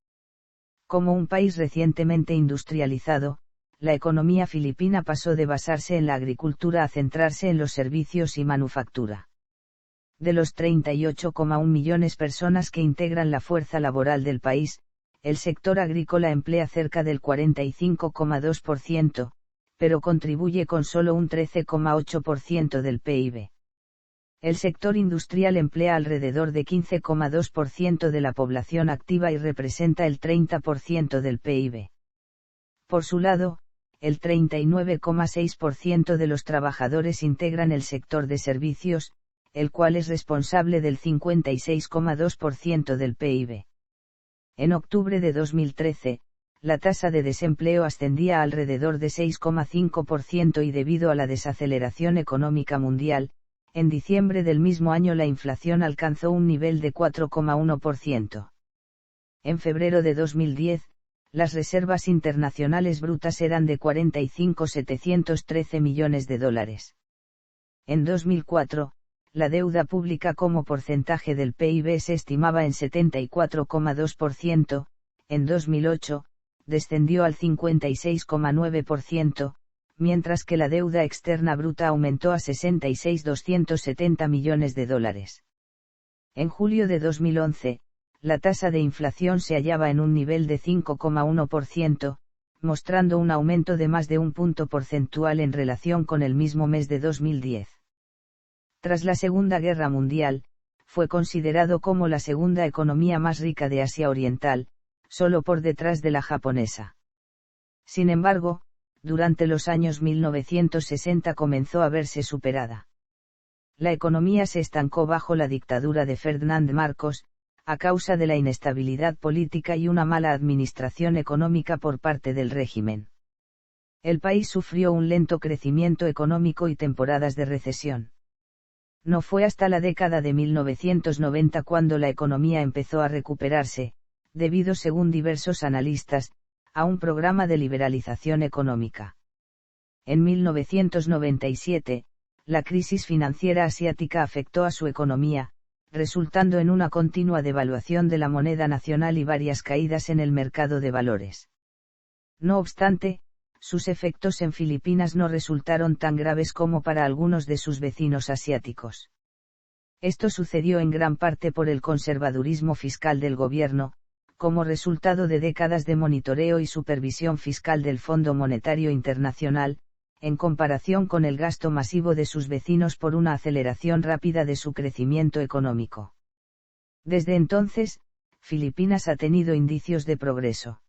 Como un país recientemente industrializado, la economía filipina pasó de basarse en la agricultura a centrarse en los servicios y manufactura. De los 38,1 millones de personas que integran la fuerza laboral del país, el sector agrícola emplea cerca del 45,2%, pero contribuye con solo un 13,8% del PIB. El sector industrial emplea alrededor de 15,2% de la población activa y representa el 30% del PIB. Por su lado, el 39,6% de los trabajadores integran el sector de servicios, el cual es responsable del 56,2% del PIB. En octubre de 2013, la tasa de desempleo ascendía a alrededor de 6,5% y debido a la desaceleración económica mundial, en diciembre del mismo año la inflación alcanzó un nivel de 4,1%. En febrero de 2010, las reservas internacionales brutas eran de $45.713 millones. En 2004, la deuda pública como porcentaje del PIB se estimaba en 74,2%, en 2008, descendió al 56,9%, mientras que la deuda externa bruta aumentó a $66.270 millones. En julio de 2011, la tasa de inflación se hallaba en un nivel de 5,1%, mostrando un aumento de más de un punto porcentual en relación con el mismo mes de 2010. Tras la Segunda Guerra Mundial, fue considerado como la segunda economía más rica de Asia Oriental, solo por detrás de la japonesa. Sin embargo, durante los años 1960 comenzó a verse superada. La economía se estancó bajo la dictadura de Ferdinand Marcos, a causa de la inestabilidad política y una mala administración económica por parte del régimen. El país sufrió un lento crecimiento económico y temporadas de recesión. No fue hasta la década de 1990 cuando la economía empezó a recuperarse, debido, según diversos analistas, a un programa de liberalización económica. En 1997, la crisis financiera asiática afectó a su economía, resultando en una continua devaluación de la moneda nacional y varias caídas en el mercado de valores. No obstante, sus efectos en Filipinas no resultaron tan graves como para algunos de sus vecinos asiáticos. Esto sucedió en gran parte por el conservadurismo fiscal del gobierno, como resultado de décadas de monitoreo y supervisión fiscal del Fondo Monetario Internacional, en comparación con el gasto masivo de sus vecinos por una aceleración rápida de su crecimiento económico. Desde entonces, Filipinas ha tenido indicios de progreso.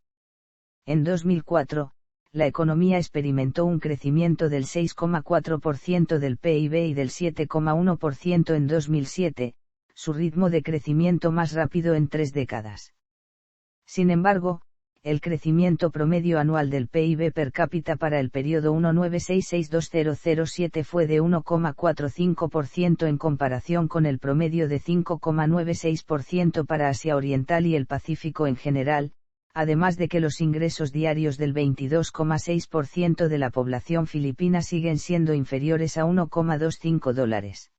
En 2004, la economía experimentó un crecimiento del 6,4% del PIB y del 7,1% en 2007, su ritmo de crecimiento más rápido en 3 décadas. Sin embargo, el crecimiento promedio anual del PIB per cápita para el periodo 1966-2007 fue de 1,45% en comparación con el promedio de 5,96% para Asia Oriental y el Pacífico en general, además de que los ingresos diarios del 22,6% de la población filipina siguen siendo inferiores a $1,25.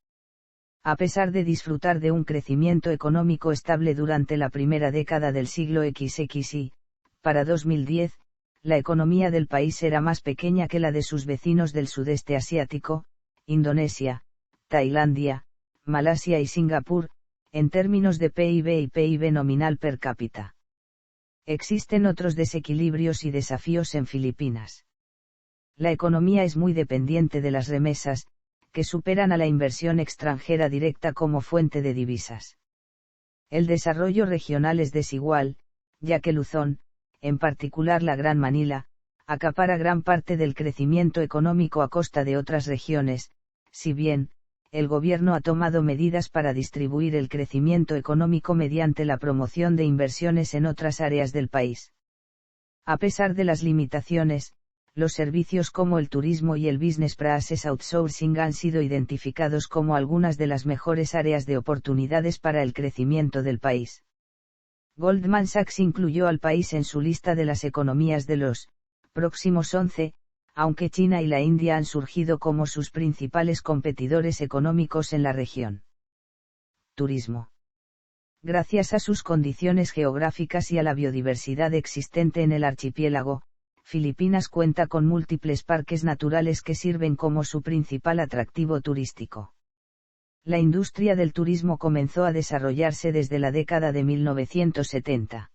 A pesar de disfrutar de un crecimiento económico estable durante la primera década del siglo XXI, para 2010, la economía del país era más pequeña que la de sus vecinos del sudeste asiático, Indonesia, Tailandia, Malasia y Singapur, en términos de PIB y PIB nominal per cápita. Existen otros desequilibrios y desafíos en Filipinas. La economía es muy dependiente de las remesas, que superan a la inversión extranjera directa como fuente de divisas. El desarrollo regional es desigual, ya que Luzón, en particular la Gran Manila, acapara gran parte del crecimiento económico a costa de otras regiones, si bien, el gobierno ha tomado medidas para distribuir el crecimiento económico mediante la promoción de inversiones en otras áreas del país. A pesar de las limitaciones, los servicios como el turismo y el business process outsourcing han sido identificados como algunas de las mejores áreas de oportunidades para el crecimiento del país. Goldman Sachs incluyó al país en su lista de las economías de los próximos 11, aunque China y la India han surgido como sus principales competidores económicos en la región. Turismo. Gracias a sus condiciones geográficas y a la biodiversidad existente en el archipiélago, Filipinas cuenta con múltiples parques naturales que sirven como su principal atractivo turístico. La industria del turismo comenzó a desarrollarse desde la década de 1970.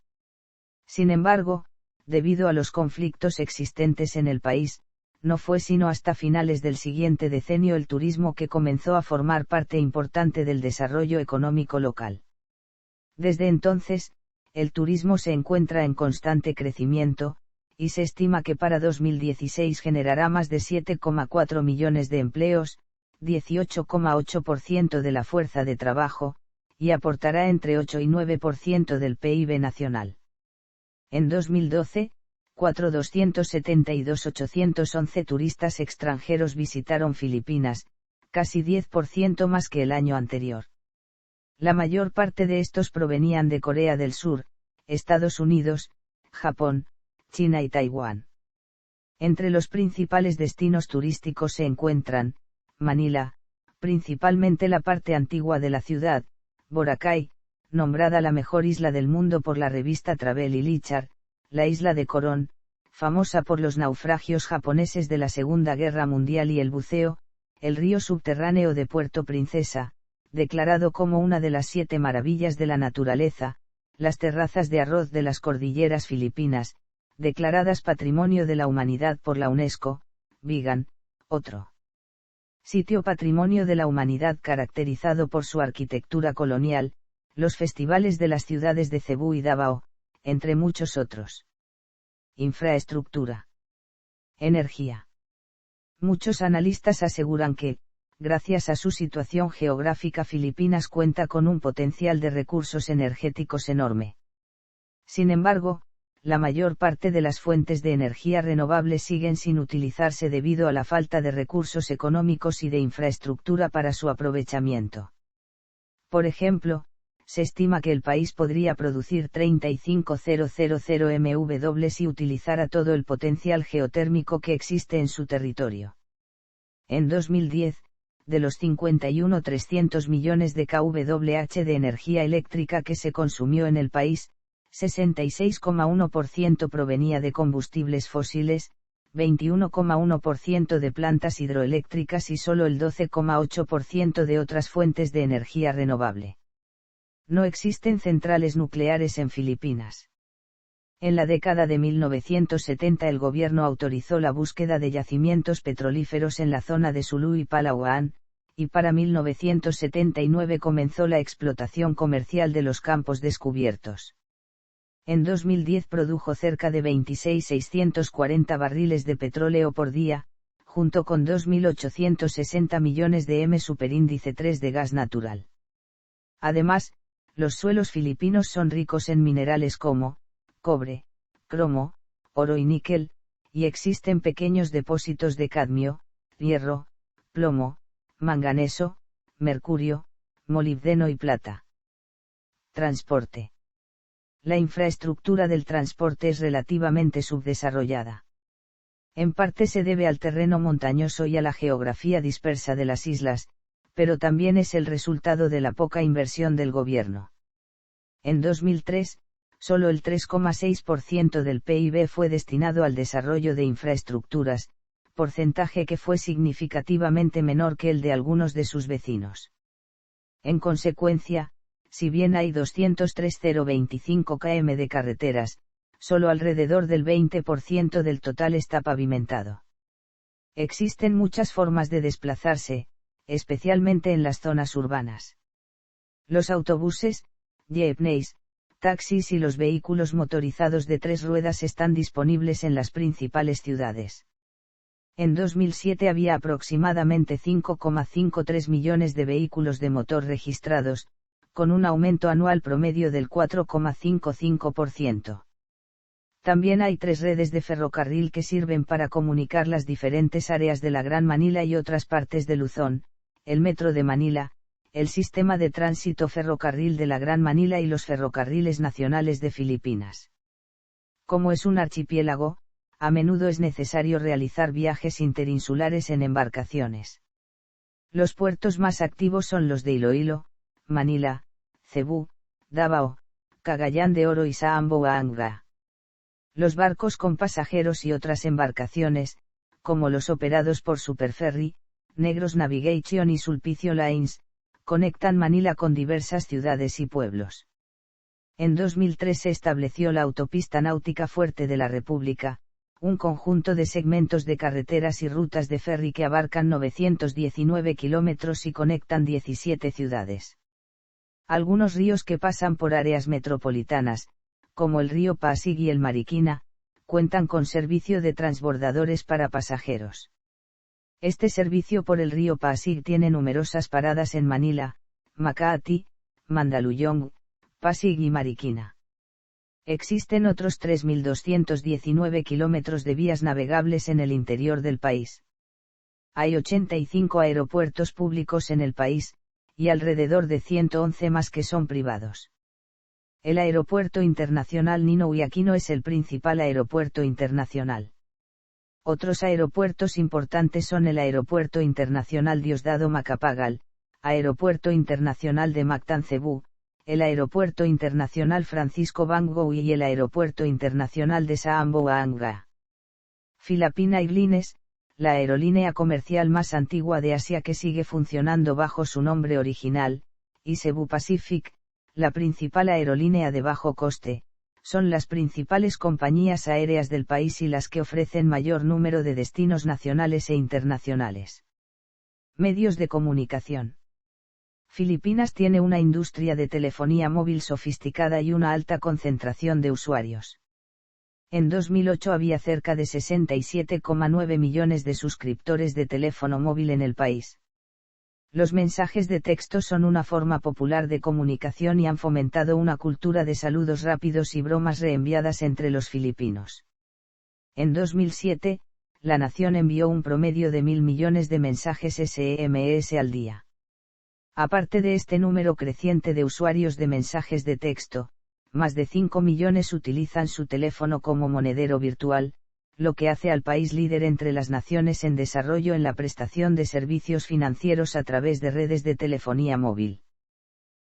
Sin embargo, debido a los conflictos existentes en el país, no fue sino hasta finales del siguiente decenio el turismo que comenzó a formar parte importante del desarrollo económico local. Desde entonces, el turismo se encuentra en constante crecimiento, y se estima que para 2016 generará más de 7,4 millones de empleos, 18,8% de la fuerza de trabajo, y aportará entre 8 y 9% del PIB nacional. En 2012, 4.272.811 turistas extranjeros visitaron Filipinas, casi 10% más que el año anterior. La mayor parte de estos provenían de Corea del Sur, Estados Unidos, Japón, China y Taiwán. Entre los principales destinos turísticos se encuentran, Manila, principalmente la parte antigua de la ciudad, Boracay, nombrada la mejor isla del mundo por la revista Travel y Lichar, la isla de Coron, famosa por los naufragios japoneses de la Segunda Guerra Mundial y el buceo, el río subterráneo de Puerto Princesa, declarado como una de las 7 maravillas de la naturaleza, las terrazas de arroz de las cordilleras filipinas, declaradas Patrimonio de la Humanidad por la UNESCO, Vigan, otro sitio Patrimonio de la Humanidad caracterizado por su arquitectura colonial, los festivales de las ciudades de Cebú y Davao, entre muchos otros. Infraestructura. Energía. Muchos analistas aseguran que, gracias a su situación geográfica, Filipinas cuenta con un potencial de recursos energéticos enorme. Sin embargo, la mayor parte de las fuentes de energía renovable siguen sin utilizarse debido a la falta de recursos económicos y de infraestructura para su aprovechamiento. Por ejemplo, se estima que el país podría producir 35.000 MW si utilizara todo el potencial geotérmico que existe en su territorio. En 2010, de los 51.300 millones de kWh de energía eléctrica que se consumió en el país, 66,1% provenía de combustibles fósiles, 21,1% de plantas hidroeléctricas y solo el 12,8% de otras fuentes de energía renovable. No existen centrales nucleares en Filipinas. En la década de 1970 el gobierno autorizó la búsqueda de yacimientos petrolíferos en la zona de Sulu y Palawan, y para 1979 comenzó la explotación comercial de los campos descubiertos. En 2010 produjo cerca de 26.640 barriles de petróleo por día, junto con 2.860 millones de m superíndice 3 de gas natural. Además, los suelos filipinos son ricos en minerales como cobre, cromo, oro y níquel, y existen pequeños depósitos de cadmio, hierro, plomo, manganeso, mercurio, molibdeno y plata. Transporte. La infraestructura del transporte es relativamente subdesarrollada. En parte se debe al terreno montañoso y a la geografía dispersa de las islas, pero también es el resultado de la poca inversión del gobierno. En 2003, solo el 3,6% del PIB fue destinado al desarrollo de infraestructuras, porcentaje que fue significativamente menor que el de algunos de sus vecinos. En consecuencia, si bien hay 203.025 km de carreteras, solo alrededor del 20% del total está pavimentado. Existen muchas formas de desplazarse, especialmente en las zonas urbanas. Los autobuses, jeepneys, taxis y los vehículos motorizados de 3 ruedas están disponibles en las principales ciudades. En 2007 había aproximadamente 5,53 millones de vehículos de motor registrados, con un aumento anual promedio del 4,55%. También hay 3 redes de ferrocarril que sirven para comunicar las diferentes áreas de la Gran Manila y otras partes de Luzón, el Metro de Manila, el Sistema de Tránsito Ferrocarril de la Gran Manila y los ferrocarriles nacionales de Filipinas. Como es un archipiélago, a menudo es necesario realizar viajes interinsulares en embarcaciones. Los puertos más activos son los de Iloilo, Manila, Cebú, Davao, Cagayán de Oro y Zamboanga. Los barcos con pasajeros y otras embarcaciones, como los operados por Superferry, Negros Navigation y Sulpicio Lines, conectan Manila con diversas ciudades y pueblos. En 2003 se estableció la Autopista Náutica Fuerte de la República, un conjunto de segmentos de carreteras y rutas de ferry que abarcan 919 kilómetros y conectan 17 ciudades. Algunos ríos que pasan por áreas metropolitanas, como el río Pasig y el Mariquina, cuentan con servicio de transbordadores para pasajeros. Este servicio por el río Pasig tiene numerosas paradas en Manila, Makati, Mandaluyong, Pasig y Mariquina. Existen otros 3.219 kilómetros de vías navegables en el interior del país. Hay 85 aeropuertos públicos en el país, y alrededor de 111 más que son privados. El Aeropuerto Internacional Ninoy Aquino es el principal aeropuerto internacional. Otros aeropuertos importantes son el Aeropuerto Internacional Diosdado Macapagal, Aeropuerto Internacional de Mactan Cebú, el Aeropuerto Internacional Francisco Bangoui y el Aeropuerto Internacional de Zamboanga. Philippine Airlines, la aerolínea comercial más antigua de Asia que sigue funcionando bajo su nombre original, y Cebu Pacific, la principal aerolínea de bajo coste, son las principales compañías aéreas del país y las que ofrecen mayor número de destinos nacionales e internacionales. Medios de comunicación. Filipinas tiene una industria de telefonía móvil sofisticada y una alta concentración de usuarios. En 2008 había cerca de 67,9 millones de suscriptores de teléfono móvil en el país. Los mensajes de texto son una forma popular de comunicación y han fomentado una cultura de saludos rápidos y bromas reenviadas entre los filipinos. En 2007, la nación envió un promedio de 1.000 millones de mensajes SMS al día. Aparte de este número creciente de usuarios de mensajes de texto, más de 5 millones utilizan su teléfono como monedero virtual, lo que hace al país líder entre las naciones en desarrollo en la prestación de servicios financieros a través de redes de telefonía móvil.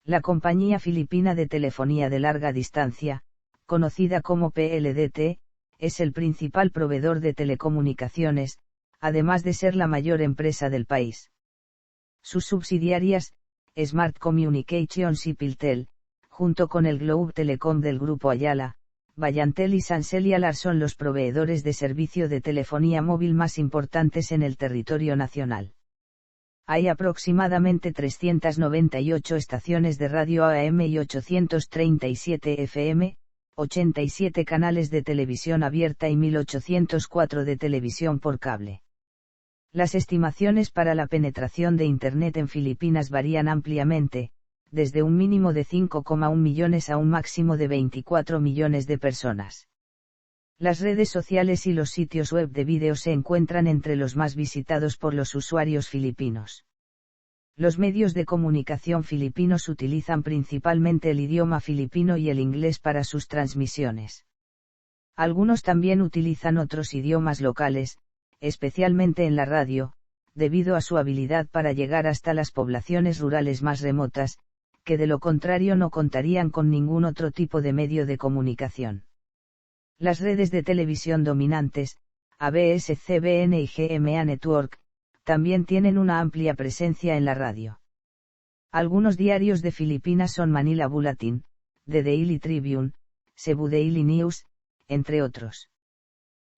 La compañía filipina de telefonía de larga distancia, conocida como PLDT, es el principal proveedor de telecomunicaciones, además de ser la mayor empresa del país. Sus subsidiarias, Smart Communications y Piltel, junto con el Globe Telecom del grupo Ayala, Vallantel y Sanselialar son los proveedores de servicio de telefonía móvil más importantes en el territorio nacional. Hay aproximadamente 398 estaciones de radio AM y 837 FM, 87 canales de televisión abierta y 1804 de televisión por cable. Las estimaciones para la penetración de Internet en Filipinas varían ampliamente, desde un mínimo de 5,1 millones a un máximo de 24 millones de personas. Las redes sociales y los sitios web de vídeo se encuentran entre los más visitados por los usuarios filipinos. Los medios de comunicación filipinos utilizan principalmente el idioma filipino y el inglés para sus transmisiones. Algunos también utilizan otros idiomas locales, especialmente en la radio, debido a su habilidad para llegar hasta las poblaciones rurales más remotas, que de lo contrario no contarían con ningún otro tipo de medio de comunicación. Las redes de televisión dominantes, ABS-CBN y GMA Network, también tienen una amplia presencia en la radio. Algunos diarios de Filipinas son Manila Bulletin, The Daily Tribune, Cebu Daily News, entre otros.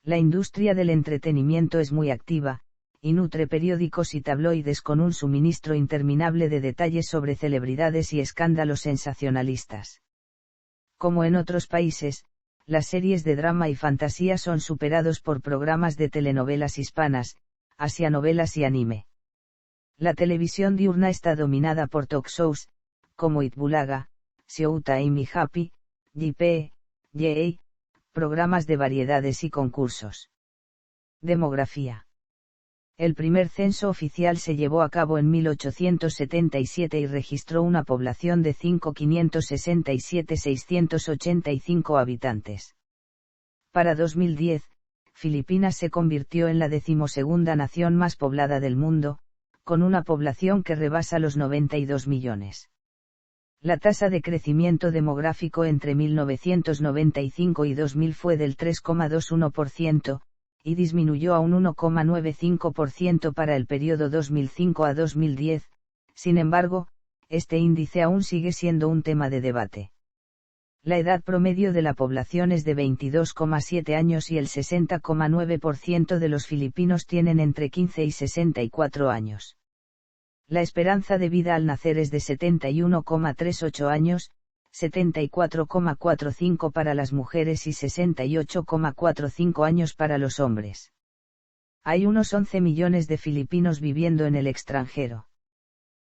La industria del entretenimiento es muy activa, y nutre periódicos y tabloides con un suministro interminable de detalles sobre celebridades y escándalos sensacionalistas. Como en otros países, las series de drama y fantasía son superados por programas de telenovelas hispanas, asianovelas y anime. La televisión diurna está dominada por talk shows, como Itbulaga, Showtime y Happy, JP, J, programas de variedades y concursos. Demografía. El primer censo oficial se llevó a cabo en 1877 y registró una población de 5.567.685 habitantes. Para 2010, Filipinas se convirtió en la 12ª nación más poblada del mundo, con una población que rebasa los 92 millones. La tasa de crecimiento demográfico entre 1995 y 2000 fue del 3,21%, y disminuyó a un 1,95% para el periodo 2005 a 2010, sin embargo, este índice aún sigue siendo un tema de debate. La edad promedio de la población es de 22,7 años y el 60,9% de los filipinos tienen entre 15 y 64 años. La esperanza de vida al nacer es de 71,38 años, 74,45 para las mujeres y 68,45 años para los hombres. Hay unos 11 millones de filipinos viviendo en el extranjero.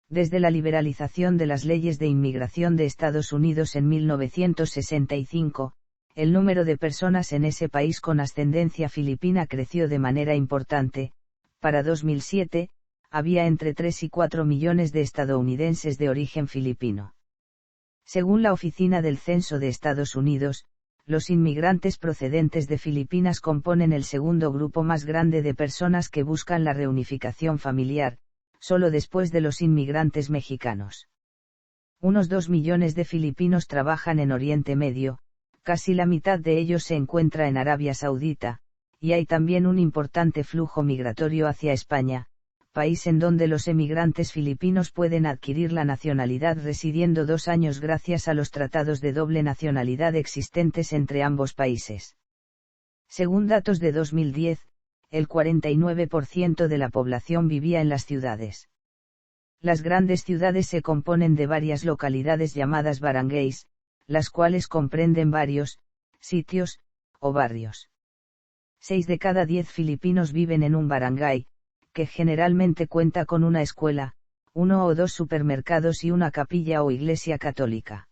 Desde la liberalización de las leyes de inmigración de Estados Unidos en 1965, el número de personas en ese país con ascendencia filipina creció de manera importante. Para 2007, había entre 3 y 4 millones de estadounidenses de origen filipino. Según la Oficina del Censo de Estados Unidos, los inmigrantes procedentes de Filipinas componen el segundo grupo más grande de personas que buscan la reunificación familiar, solo después de los inmigrantes mexicanos. Unos 2 millones de filipinos trabajan en Oriente Medio, casi la mitad de ellos se encuentra en Arabia Saudita, y hay también un importante flujo migratorio hacia España, país en donde los emigrantes filipinos pueden adquirir la nacionalidad residiendo 2 años gracias a los tratados de doble nacionalidad existentes entre ambos países. Según datos de 2010, el 49% de la población vivía en las ciudades. Las grandes ciudades se componen de varias localidades llamadas barangays, las cuales comprenden varios sitios o barrios. 6 de cada 10 filipinos viven en un barangay, que generalmente cuenta con una escuela, 1 o 2 supermercados y una capilla o iglesia católica.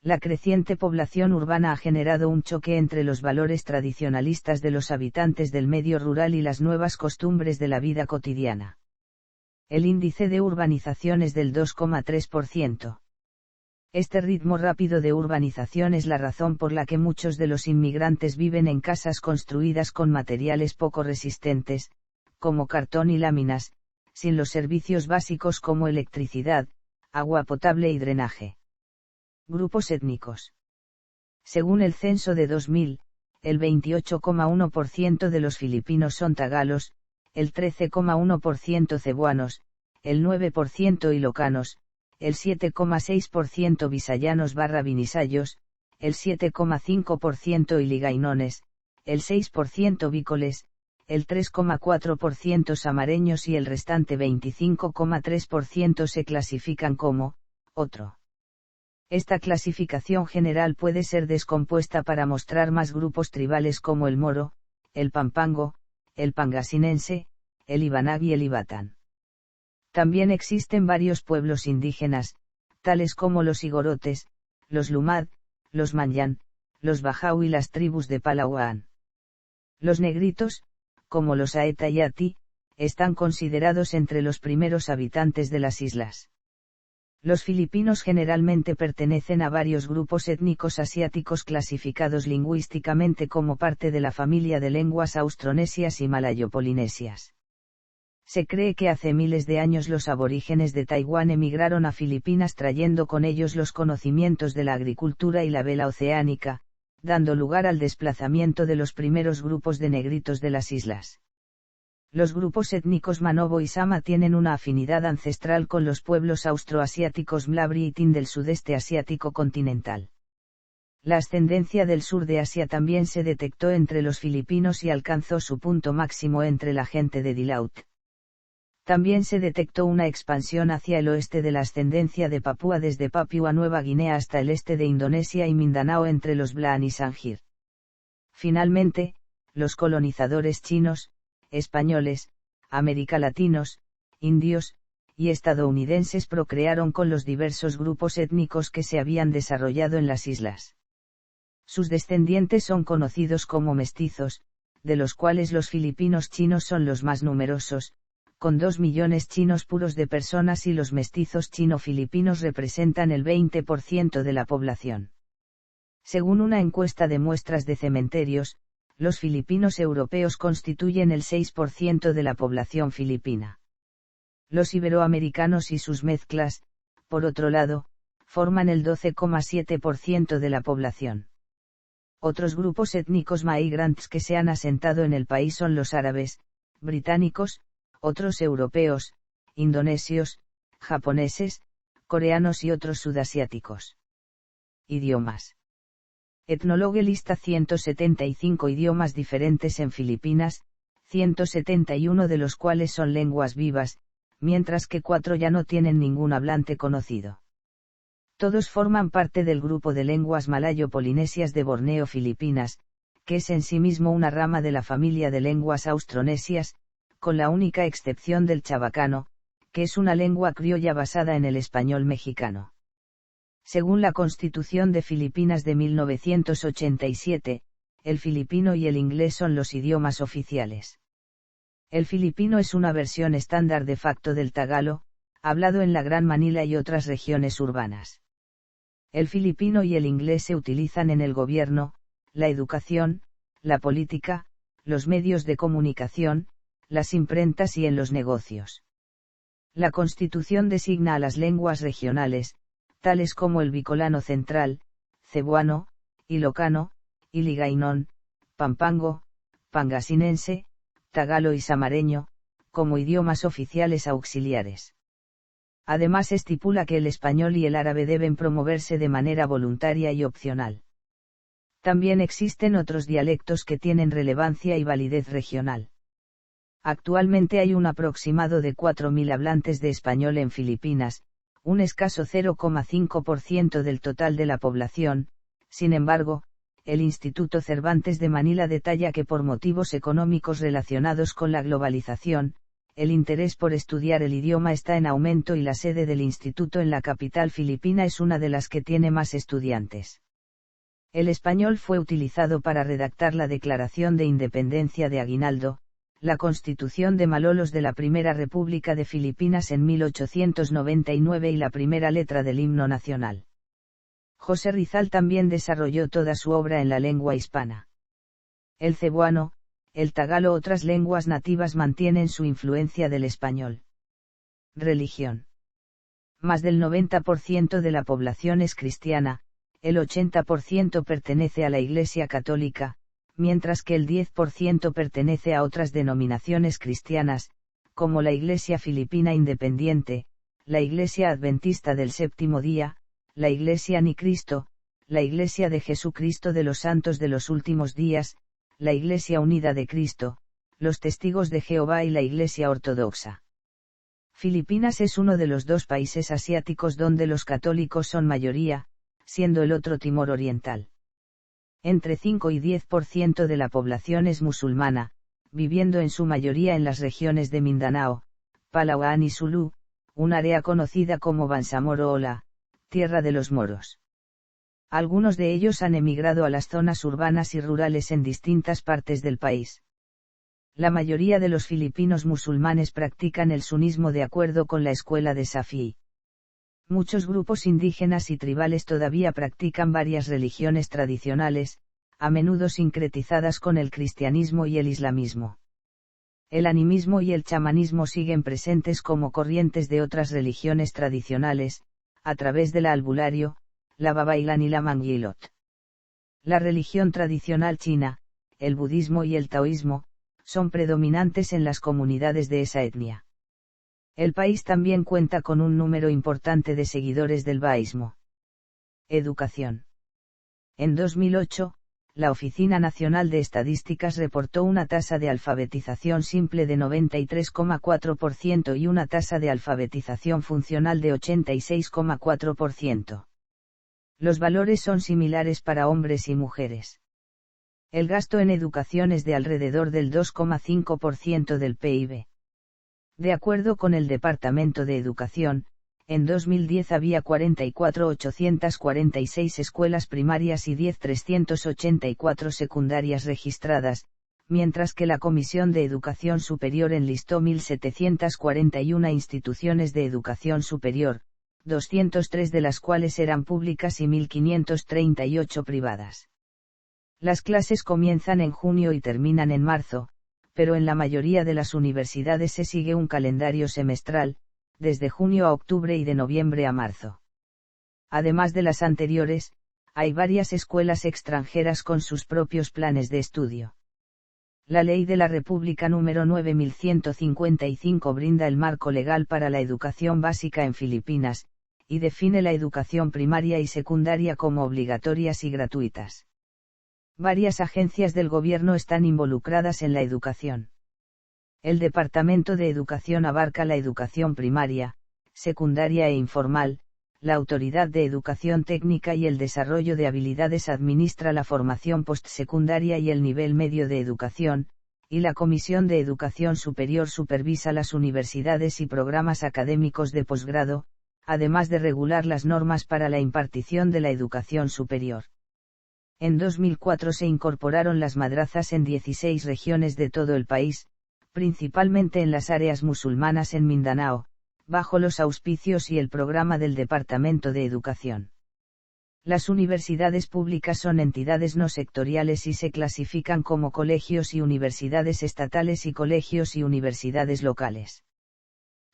La creciente población urbana ha generado un choque entre los valores tradicionalistas de los habitantes del medio rural y las nuevas costumbres de la vida cotidiana. El índice de urbanización es del 2,3%. Este ritmo rápido de urbanización es la razón por la que muchos de los inmigrantes viven en casas construidas con materiales poco resistentes, como cartón y láminas, sin los servicios básicos como electricidad, agua potable y drenaje. Grupos étnicos. Según el censo de 2000, el 28,1% de los filipinos son tagalos, el 13,1% cebuanos, el 9% ilocanos, el 7,6% visayanos/vinisayos, el 7,5% iligainones, el 6% vícoles, el 3,4% samareños y el restante 25,3% se clasifican como otro. Esta clasificación general puede ser descompuesta para mostrar más grupos tribales como el moro, el pampango, el pangasinense, el ibanag y el ibatán. También existen varios pueblos indígenas, tales como los igorotes, los lumad, los manyan, los bajau y las tribus de Palawan. Los negritos, como los aeta y ati, están considerados entre los primeros habitantes de las islas. Los filipinos generalmente pertenecen a varios grupos étnicos asiáticos clasificados lingüísticamente como parte de la familia de lenguas austronesias y malayo-polinesias. Se cree que hace miles de años los aborígenes de Taiwán emigraron a Filipinas trayendo con ellos los conocimientos de la agricultura y la vela oceánica, dando lugar al desplazamiento de los primeros grupos de negritos de las islas. Los grupos étnicos Manobo y Sama tienen una afinidad ancestral con los pueblos austroasiáticos Mlabri y Tin del sudeste asiático continental. La ascendencia del sur de Asia también se detectó entre los filipinos y alcanzó su punto máximo entre la gente de Dilaut. También se detectó una expansión hacia el oeste de la ascendencia de Papúa desde Papúa Nueva Guinea hasta el este de Indonesia y Mindanao entre los Blaan y Sangir. Finalmente, los colonizadores chinos, españoles, americalatinos, indios, y estadounidenses procrearon con los diversos grupos étnicos que se habían desarrollado en las islas. Sus descendientes son conocidos como mestizos, de los cuales los filipinos chinos son los más numerosos, con 2 millones chinos puros de personas, y los mestizos chino-filipinos representan el 20% de la población. Según una encuesta de muestras de cementerios, los filipinos europeos constituyen el 6% de la población filipina. Los iberoamericanos y sus mezclas, por otro lado, forman el 12,7% de la población. Otros grupos étnicos migrantes que se han asentado en el país son los árabes, británicos, otros europeos, indonesios, japoneses, coreanos y otros sudasiáticos. Idiomas. Ethnologue lista 175 idiomas diferentes en Filipinas, 171 de los cuales son lenguas vivas, mientras que 4 ya no tienen ningún hablante conocido. Todos forman parte del grupo de lenguas malayo-polinesias de Borneo, Filipinas, que es en sí mismo una rama de la familia de lenguas austronesias, con la única excepción del chabacano, que es una lengua criolla basada en el español mexicano. Según la Constitución de Filipinas de 1987, el filipino y el inglés son los idiomas oficiales. El filipino es una versión estándar de facto del tagalo, hablado en la Gran Manila y otras regiones urbanas. El filipino y el inglés se utilizan en el gobierno, la educación, la política, los medios de comunicación, las imprentas y en los negocios. La Constitución designa a las lenguas regionales, tales como el bicolano central, cebuano, ilocano, iligainón, pampango, pangasinense, tagalo y samareño, como idiomas oficiales auxiliares. Además estipula que el español y el árabe deben promoverse de manera voluntaria y opcional. También existen otros dialectos que tienen relevancia y validez regional. Actualmente hay un aproximado de 4.000 hablantes de español en Filipinas, un escaso 0,5% del total de la población. Sin embargo, el Instituto Cervantes de Manila detalla que por motivos económicos relacionados con la globalización, el interés por estudiar el idioma está en aumento y la sede del instituto en la capital filipina es una de las que tiene más estudiantes. El español fue utilizado para redactar la Declaración de Independencia de Aguinaldo, la Constitución de Malolos de la Primera República de Filipinas en 1899 y la primera letra del himno nacional. José Rizal también desarrolló toda su obra en la lengua hispana. El cebuano, el tagalo, otras lenguas nativas mantienen su influencia del español. Religión. Más del 90% de la población es cristiana, el 80% pertenece a la Iglesia Católica, mientras que el 10% pertenece a otras denominaciones cristianas, como la Iglesia Filipina Independiente, la Iglesia Adventista del Séptimo Día, la Iglesia Ni Cristo, la Iglesia de Jesucristo de los Santos de los Últimos Días, la Iglesia Unida de Cristo, los Testigos de Jehová y la Iglesia Ortodoxa. Filipinas es uno de los 2 países asiáticos donde los católicos son mayoría, siendo el otro Timor Oriental. Entre 5 y 10% de la población es musulmana, viviendo en su mayoría en las regiones de Mindanao, Palawan y Sulu, un área conocida como Bangsamoro o la tierra de los moros. Algunos de ellos han emigrado a las zonas urbanas y rurales en distintas partes del país. La mayoría de los filipinos musulmanes practican el sunismo de acuerdo con la escuela de Shafi'i. Muchos grupos indígenas y tribales todavía practican varias religiones tradicionales, a menudo sincretizadas con el cristianismo y el islamismo. El animismo y el chamanismo siguen presentes como corrientes de otras religiones tradicionales, a través del albulario, la Babailán y la Mangyilot. La religión tradicional china, el budismo y el taoísmo, son predominantes en las comunidades de esa etnia. El país también cuenta con un número importante de seguidores del baísmo. Educación. En 2008, la Oficina Nacional de Estadísticas reportó una tasa de alfabetización simple de 93,4% y una tasa de alfabetización funcional de 86,4%. Los valores son similares para hombres y mujeres. El gasto en educación es de alrededor del 2,5% del PIB. De acuerdo con el Departamento de Educación, En 2010 había 44.846 escuelas primarias y 10.384 secundarias registradas, mientras que la Comisión de Educación Superior enlistó 1.741 instituciones de educación superior, 203 de las cuales eran públicas y 1.538 privadas. Las clases comienzan en junio y terminan en marzo, pero en la mayoría de las universidades se sigue un calendario semestral, desde junio a octubre y de noviembre a marzo. Además de las anteriores, hay varias escuelas extranjeras con sus propios planes de estudio. La Ley de la República número 9155 brinda el marco legal para la educación básica en Filipinas, y define la educación primaria y secundaria como obligatorias y gratuitas. Varias agencias del gobierno están involucradas en la educación. El Departamento de Educación abarca la educación primaria, secundaria e informal, la Autoridad de Educación Técnica y el Desarrollo de Habilidades administra la formación postsecundaria y el nivel medio de educación, y la Comisión de Educación Superior supervisa las universidades y programas académicos de posgrado, además de regular las normas para la impartición de la educación superior. En 2004 se incorporaron las madrazas en 16 regiones de todo el país, principalmente en las áreas musulmanas en Mindanao, bajo los auspicios y el programa del Departamento de Educación. Las universidades públicas son entidades no sectoriales y se clasifican como colegios y universidades estatales y colegios y universidades locales.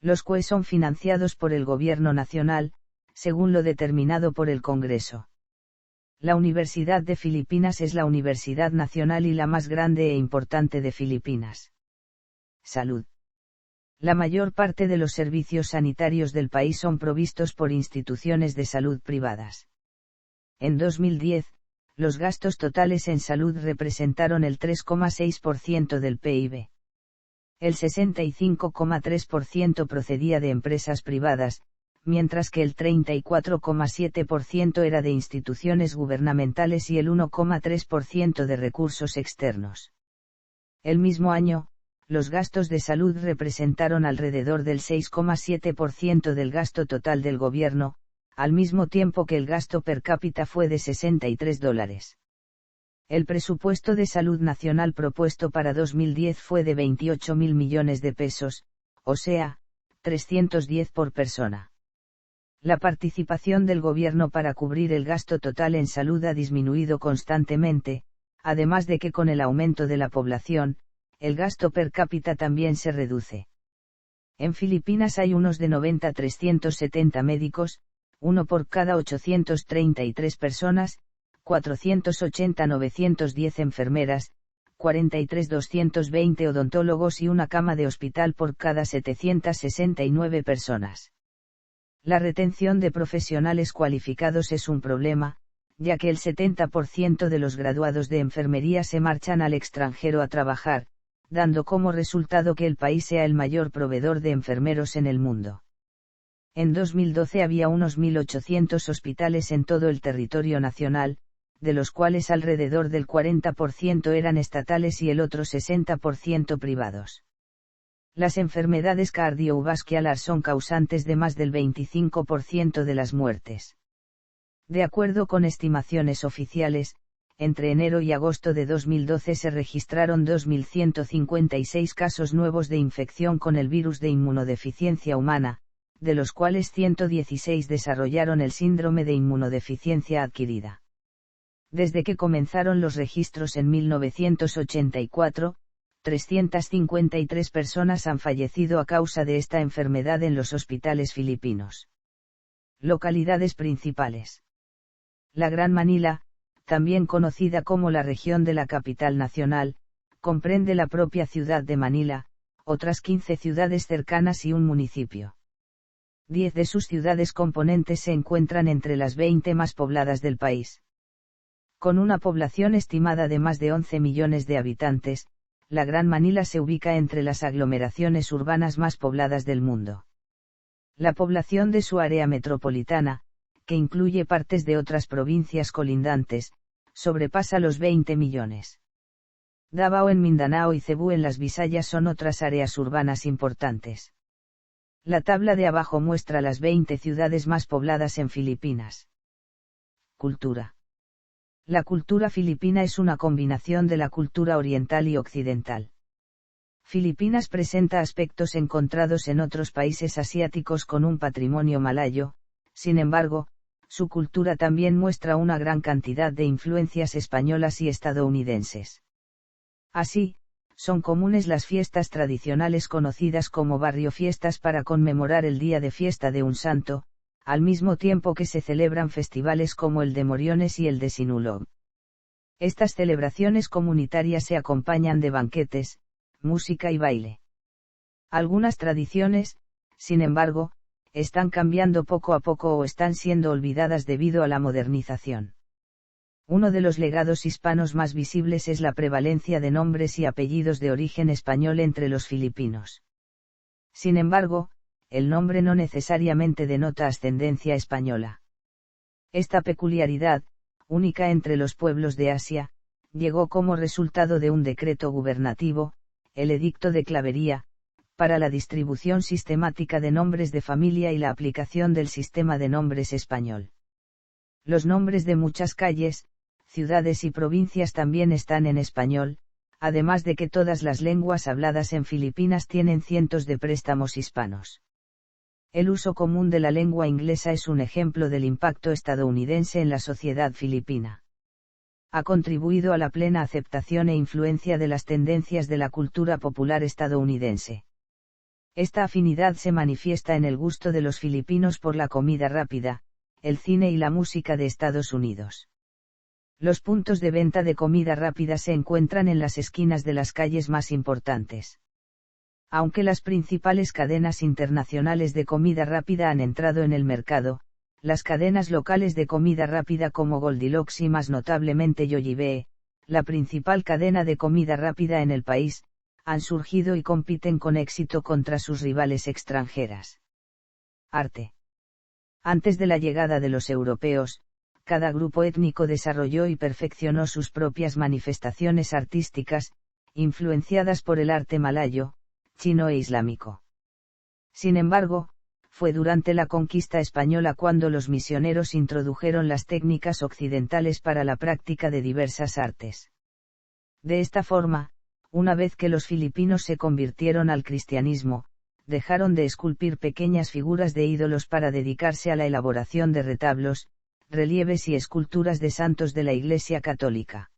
Los CUE son financiados por el Gobierno Nacional, según lo determinado por el Congreso. La Universidad de Filipinas es la universidad nacional y la más grande e importante de Filipinas. Salud. La mayor parte de los servicios sanitarios del país son provistos por instituciones de salud privadas. En 2010, los gastos totales en salud representaron el 3,6% del PIB. El 65,3% procedía de empresas privadas, mientras que el 34,7% era de instituciones gubernamentales y el 1,3% de recursos externos. El mismo año, los gastos de salud representaron alrededor del 6,7% del gasto total del gobierno, al mismo tiempo que el gasto per cápita fue de $63. El presupuesto de salud nacional propuesto para 2010 fue de 28.000 millones de pesos, o sea, 310 por persona. La participación del gobierno para cubrir el gasto total en salud ha disminuido constantemente, además de que con el aumento de la población, el gasto per cápita también se reduce. En Filipinas hay unos de 90 a 370 médicos, uno por cada 833 personas, 480 a 910 enfermeras, 43 a 220 odontólogos y una cama de hospital por cada 769 personas. La retención de profesionales cualificados es un problema, ya que el 70% de los graduados de enfermería se marchan al extranjero a trabajar, dando como resultado que el país sea el mayor proveedor de enfermeros en el mundo. En 2012 había unos 1.800 hospitales en todo el territorio nacional, de los cuales alrededor del 40% eran estatales y el otro 60% privados. Las enfermedades cardiovasculares son causantes de más del 25% de las muertes. De acuerdo con estimaciones oficiales, entre enero y agosto de 2012 se registraron 2.156 casos nuevos de infección con el virus de inmunodeficiencia humana, de los cuales 116 desarrollaron el síndrome de inmunodeficiencia adquirida. Desde que comenzaron los registros en 1984, 353 personas han fallecido a causa de esta enfermedad en los hospitales filipinos. Localidades principales. La Gran Manila, también conocida como la región de la capital nacional, comprende la propia ciudad de Manila, otras 15 ciudades cercanas y un municipio. 10 de sus ciudades componentes se encuentran entre las 20 más pobladas del país. Con una población estimada de más de 11 millones de habitantes, la Gran Manila se ubica entre las aglomeraciones urbanas más pobladas del mundo. La población de su área metropolitana, que incluye partes de otras provincias colindantes, sobrepasa los 20 millones. Davao en Mindanao y Cebú en las Visayas son otras áreas urbanas importantes. La tabla de abajo muestra las 20 ciudades más pobladas en Filipinas. Cultura. La cultura filipina es una combinación de la cultura oriental y occidental. Filipinas presenta aspectos encontrados en otros países asiáticos con un patrimonio malayo, sin embargo, su cultura también muestra una gran cantidad de influencias españolas y estadounidenses. Así, son comunes las fiestas tradicionales conocidas como barriofiestas para conmemorar el día de fiesta de un santo, al mismo tiempo que se celebran festivales como el de Moriones y el de Sinulog. Estas celebraciones comunitarias se acompañan de banquetes, música y baile. Algunas tradiciones, sin embargo, están cambiando poco a poco o están siendo olvidadas debido a la modernización. Uno de los legados hispanos más visibles es la prevalencia de nombres y apellidos de origen español entre los filipinos. Sin embargo, el nombre no necesariamente denota ascendencia española. Esta peculiaridad, única entre los pueblos de Asia, llegó como resultado de un decreto gubernativo, el Edicto de Clavería, para la distribución sistemática de nombres de familia y la aplicación del sistema de nombres español. Los nombres de muchas calles, ciudades y provincias también están en español, además de que todas las lenguas habladas en Filipinas tienen cientos de préstamos hispanos. El uso común de la lengua inglesa es un ejemplo del impacto estadounidense en la sociedad filipina. Ha contribuido a la plena aceptación e influencia de las tendencias de la cultura popular estadounidense. Esta afinidad se manifiesta en el gusto de los filipinos por la comida rápida, el cine y la música de Estados Unidos. Los puntos de venta de comida rápida se encuentran en las esquinas de las calles más importantes. Aunque las principales cadenas internacionales de comida rápida han entrado en el mercado, las cadenas locales de comida rápida como Goldilocks y más notablemente Jollibee, la principal cadena de comida rápida en el país, han surgido y compiten con éxito contra sus rivales extranjeras. Arte. Antes de la llegada de los europeos, cada grupo étnico desarrolló y perfeccionó sus propias manifestaciones artísticas, influenciadas por el arte malayo, chino e islámico. Sin embargo, fue durante la conquista española cuando los misioneros introdujeron las técnicas occidentales para la práctica de diversas artes. De esta forma, una vez que los filipinos se convirtieron al cristianismo, dejaron de esculpir pequeñas figuras de ídolos para dedicarse a la elaboración de retablos, relieves y esculturas de santos de la Iglesia Católica.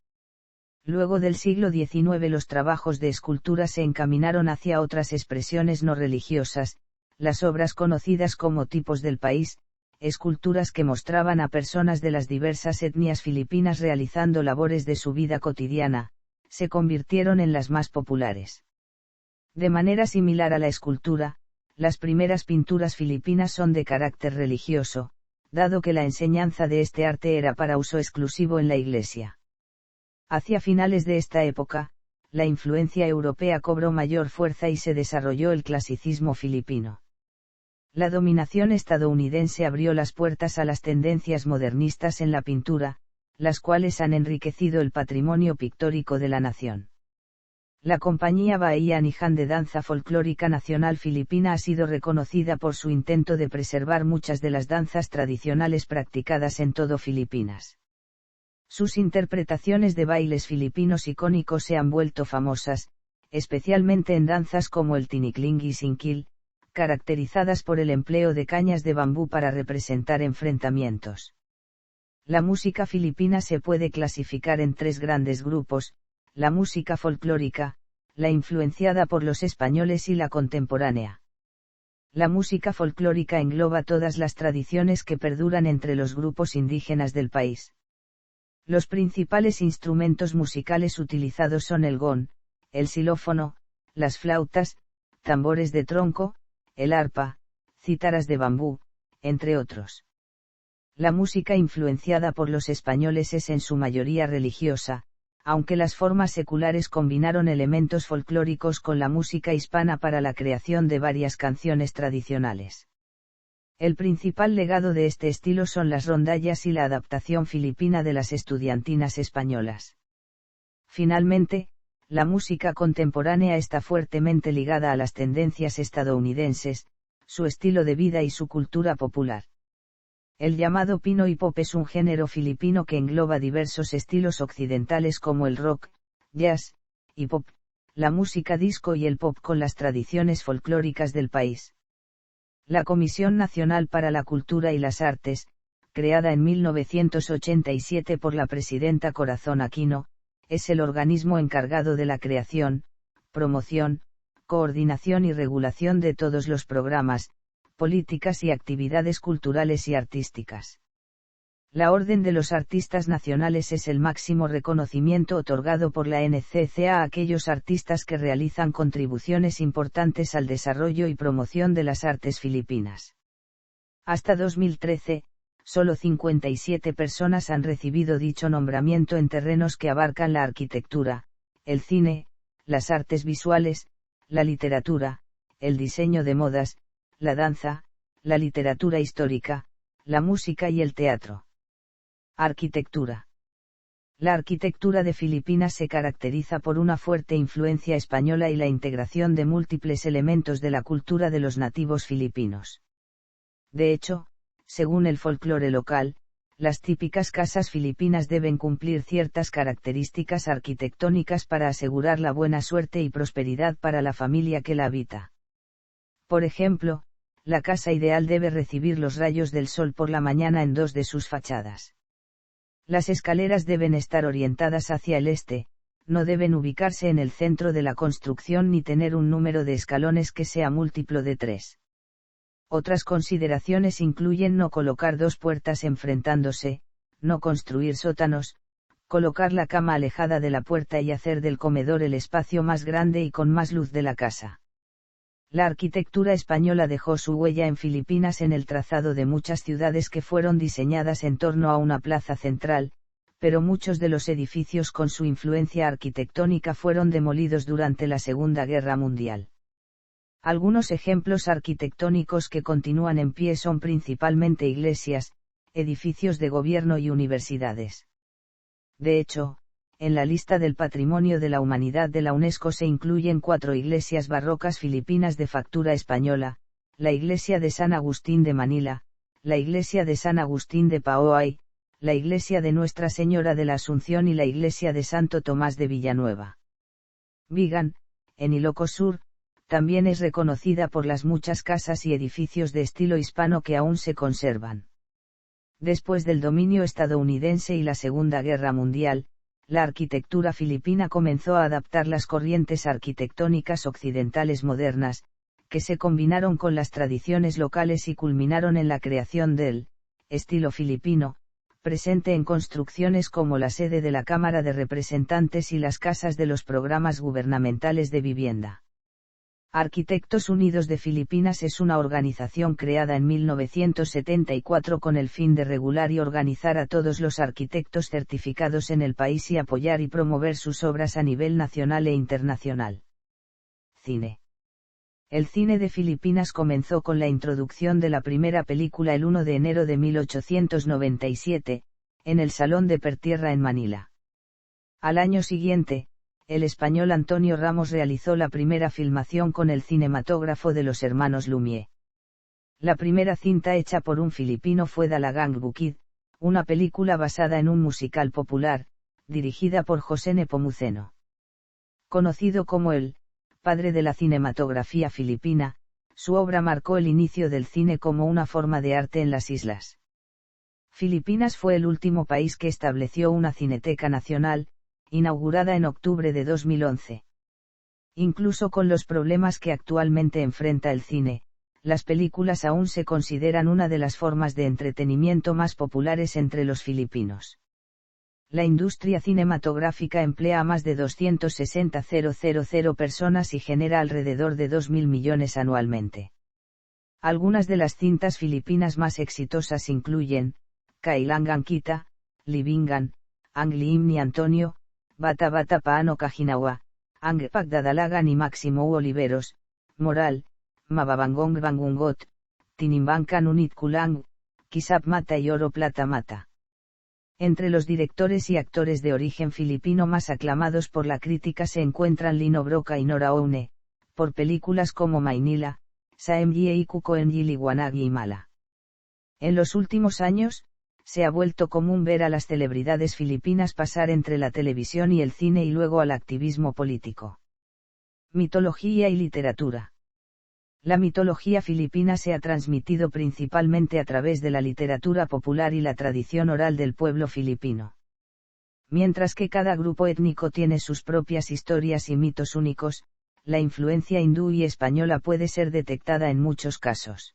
Luego del siglo XIX los trabajos de escultura se encaminaron hacia otras expresiones no religiosas, las obras conocidas como tipos del país, esculturas que mostraban a personas de las diversas etnias filipinas realizando labores de su vida cotidiana, se convirtieron en las más populares. De manera similar a la escultura, las primeras pinturas filipinas son de carácter religioso, dado que la enseñanza de este arte era para uso exclusivo en la Iglesia. Hacia finales de esta época, la influencia europea cobró mayor fuerza y se desarrolló el clasicismo filipino. La dominación estadounidense abrió las puertas a las tendencias modernistas en la pintura, las cuales han enriquecido el patrimonio pictórico de la nación. La compañía Bahía Nihan de danza folclórica nacional filipina ha sido reconocida por su intento de preservar muchas de las danzas tradicionales practicadas en todo Filipinas. Sus interpretaciones de bailes filipinos icónicos se han vuelto famosas, especialmente en danzas como el tinikling y singkil, caracterizadas por el empleo de cañas de bambú para representar enfrentamientos. La música filipina se puede clasificar en tres grandes grupos: la música folclórica, la influenciada por los españoles y la contemporánea. La música folclórica engloba todas las tradiciones que perduran entre los grupos indígenas del país. Los principales instrumentos musicales utilizados son el gong, el xilófono, las flautas, tambores de tronco, el arpa, cítaras de bambú, entre otros. La música influenciada por los españoles es en su mayoría religiosa, aunque las formas seculares combinaron elementos folclóricos con la música hispana para la creación de varias canciones tradicionales. El principal legado de este estilo son las rondallas y la adaptación filipina de las estudiantinas españolas. Finalmente, la música contemporánea está fuertemente ligada a las tendencias estadounidenses, su estilo de vida y su cultura popular. El llamado Pinoy Pop es un género filipino que engloba diversos estilos occidentales como el rock, jazz, y pop, la música disco y el pop con las tradiciones folclóricas del país. La Comisión Nacional para la Cultura y las Artes, creada en 1987 por la presidenta Corazón Aquino, es el organismo encargado de la creación, promoción, coordinación y regulación de todos los programas, políticas y actividades culturales y artísticas. La Orden de los Artistas Nacionales es el máximo reconocimiento otorgado por la NCCA a aquellos artistas que realizan contribuciones importantes al desarrollo y promoción de las artes filipinas. Hasta 2013, solo 57 personas han recibido dicho nombramiento en terrenos que abarcan la arquitectura, el cine, las artes visuales, la literatura, el diseño de modas, la danza, la literatura histórica, la música y el teatro. Arquitectura. La arquitectura de Filipinas se caracteriza por una fuerte influencia española y la integración de múltiples elementos de la cultura de los nativos filipinos. De hecho, según el folclore local, las típicas casas filipinas deben cumplir ciertas características arquitectónicas para asegurar la buena suerte y prosperidad para la familia que la habita. Por ejemplo, la casa ideal debe recibir los rayos del sol por la mañana en dos de sus fachadas. Las escaleras deben estar orientadas hacia el este, no deben ubicarse en el centro de la construcción ni tener un número de escalones que sea múltiplo de 3. Otras consideraciones incluyen no colocar dos puertas enfrentándose, no construir sótanos, colocar la cama alejada de la puerta y hacer del comedor el espacio más grande y con más luz de la casa. La arquitectura española dejó su huella en Filipinas en el trazado de muchas ciudades que fueron diseñadas en torno a una plaza central, pero muchos de los edificios con su influencia arquitectónica fueron demolidos durante la Segunda Guerra Mundial. Algunos ejemplos arquitectónicos que continúan en pie son principalmente iglesias, edificios de gobierno y universidades. De hecho, en la lista del Patrimonio de la Humanidad de la UNESCO se incluyen 4 iglesias barrocas filipinas de factura española, la iglesia de San Agustín de Manila, la iglesia de San Agustín de Paoay, la iglesia de Nuestra Señora de la Asunción y la iglesia de Santo Tomás de Villanueva. Vigan, en Ilocos Sur, también es reconocida por las muchas casas y edificios de estilo hispano que aún se conservan. Después del dominio estadounidense y la Segunda Guerra Mundial, la arquitectura filipina comenzó a adaptar las corrientes arquitectónicas occidentales modernas, que se combinaron con las tradiciones locales y culminaron en la creación del estilo filipino, presente en construcciones como la sede de la Cámara de Representantes y las casas de los programas gubernamentales de vivienda. Arquitectos Unidos de Filipinas es una organización creada en 1974 con el fin de regular y organizar a todos los arquitectos certificados en el país y apoyar y promover sus obras a nivel nacional e internacional. Cine. El cine de Filipinas comenzó con la introducción de la primera película el 1 de enero de 1897, en el Salón de Pertierra en Manila. Al año siguiente, el español Antonio Ramos realizó la primera filmación con el cinematógrafo de los hermanos Lumière. La primera cinta hecha por un filipino fue Dalagang Bukid, una película basada en un musical popular, dirigida por José Nepomuceno. Conocido como el padre de la cinematografía filipina, su obra marcó el inicio del cine como una forma de arte en las islas. Filipinas fue el último país que estableció una cineteca nacional, inaugurada en octubre de 2011. Incluso con los problemas que actualmente enfrenta el cine, las películas aún se consideran una de las formas de entretenimiento más populares entre los filipinos. La industria cinematográfica emplea a más de 260.000 personas y genera alrededor de 2.000 millones anualmente. Algunas de las cintas filipinas más exitosas incluyen Kailangan Kita, Libingan, Ang Liim ni Antonio, Bata Bata Paano Kajinawa, Ang Pagdadalagan y Máximo Oliveros, Moral, Mababangong Bangungot, Tinimbankan Unit Kulang, Kisap Mata y Oro Plata Mata. Entre los directores y actores de origen filipino más aclamados por la crítica se encuentran Lino Broca y Nora Oune, por películas como Maynila, Saemyi y Kukoenyi Liwanagi y Mala. En los últimos años, se ha vuelto común ver a las celebridades filipinas pasar entre la televisión y el cine y luego al activismo político. Mitología y literatura. La mitología filipina se ha transmitido principalmente a través de la literatura popular y la tradición oral del pueblo filipino. Mientras que cada grupo étnico tiene sus propias historias y mitos únicos, la influencia hindú y española puede ser detectada en muchos casos.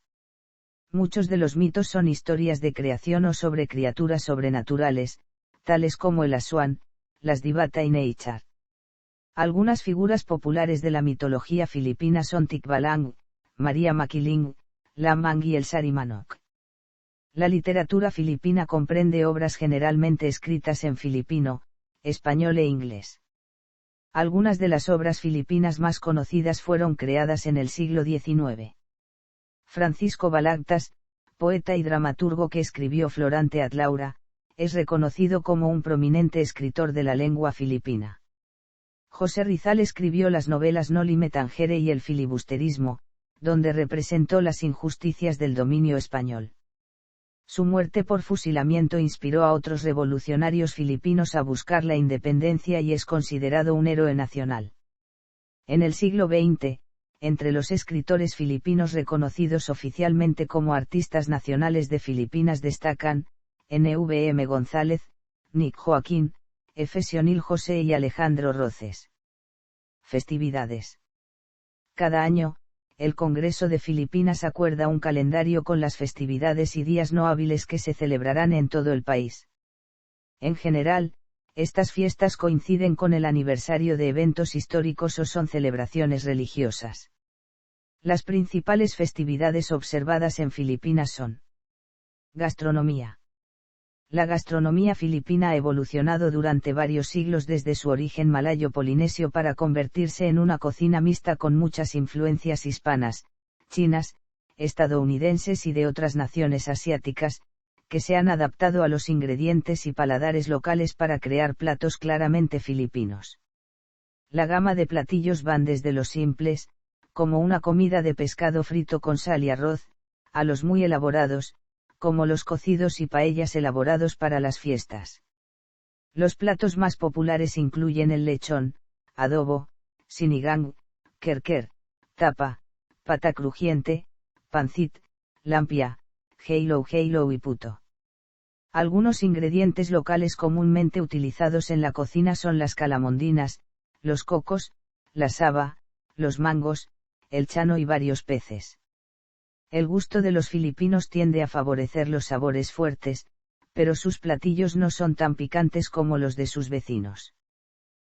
Muchos de los mitos son historias de creación o sobre criaturas sobrenaturales, tales como el Aswan, las Divata y Neichar. Algunas figuras populares de la mitología filipina son Tikbalang, Maria Makiling, Lamang y el Sarimanok. La literatura filipina comprende obras generalmente escritas en filipino, español e inglés. Algunas de las obras filipinas más conocidas fueron creadas en el siglo XIX. Francisco Balagtas, poeta y dramaturgo que escribió Florante ad Laura, es reconocido como un prominente escritor de la lengua filipina. José Rizal escribió las novelas Noli Me Tangere y El filibusterismo, donde representó las injusticias del dominio español. Su muerte por fusilamiento inspiró a otros revolucionarios filipinos a buscar la independencia y es considerado un héroe nacional. En el siglo XX, entre los escritores filipinos reconocidos oficialmente como artistas nacionales de Filipinas destacan, Nvm González, Nick Joaquín, Efesionil José y Alejandro Roces. Festividades. Cada año, el Congreso de Filipinas acuerda un calendario con las festividades y días no hábiles que se celebrarán en todo el país. En general, estas fiestas coinciden con el aniversario de eventos históricos o son celebraciones religiosas. Las principales festividades observadas en Filipinas son: gastronomía. La gastronomía filipina ha evolucionado durante varios siglos desde su origen malayo-polinesio para convertirse en una cocina mixta con muchas influencias hispanas, chinas, estadounidenses y de otras naciones asiáticas, que se han adaptado a los ingredientes y paladares locales para crear platos claramente filipinos. La gama de platillos van desde los simples, como una comida de pescado frito con sal y arroz, a los muy elaborados, como los cocidos y paellas elaborados para las fiestas. Los platos más populares incluyen el lechón, adobo, sinigang, kerker, tapa, pata crujiente, pancit, lampia, halo y puto. Algunos ingredientes locales comúnmente utilizados en la cocina son las calamondinas, los cocos, la saba, los mangos, el chano y varios peces. El gusto de los filipinos tiende a favorecer los sabores fuertes, pero sus platillos no son tan picantes como los de sus vecinos.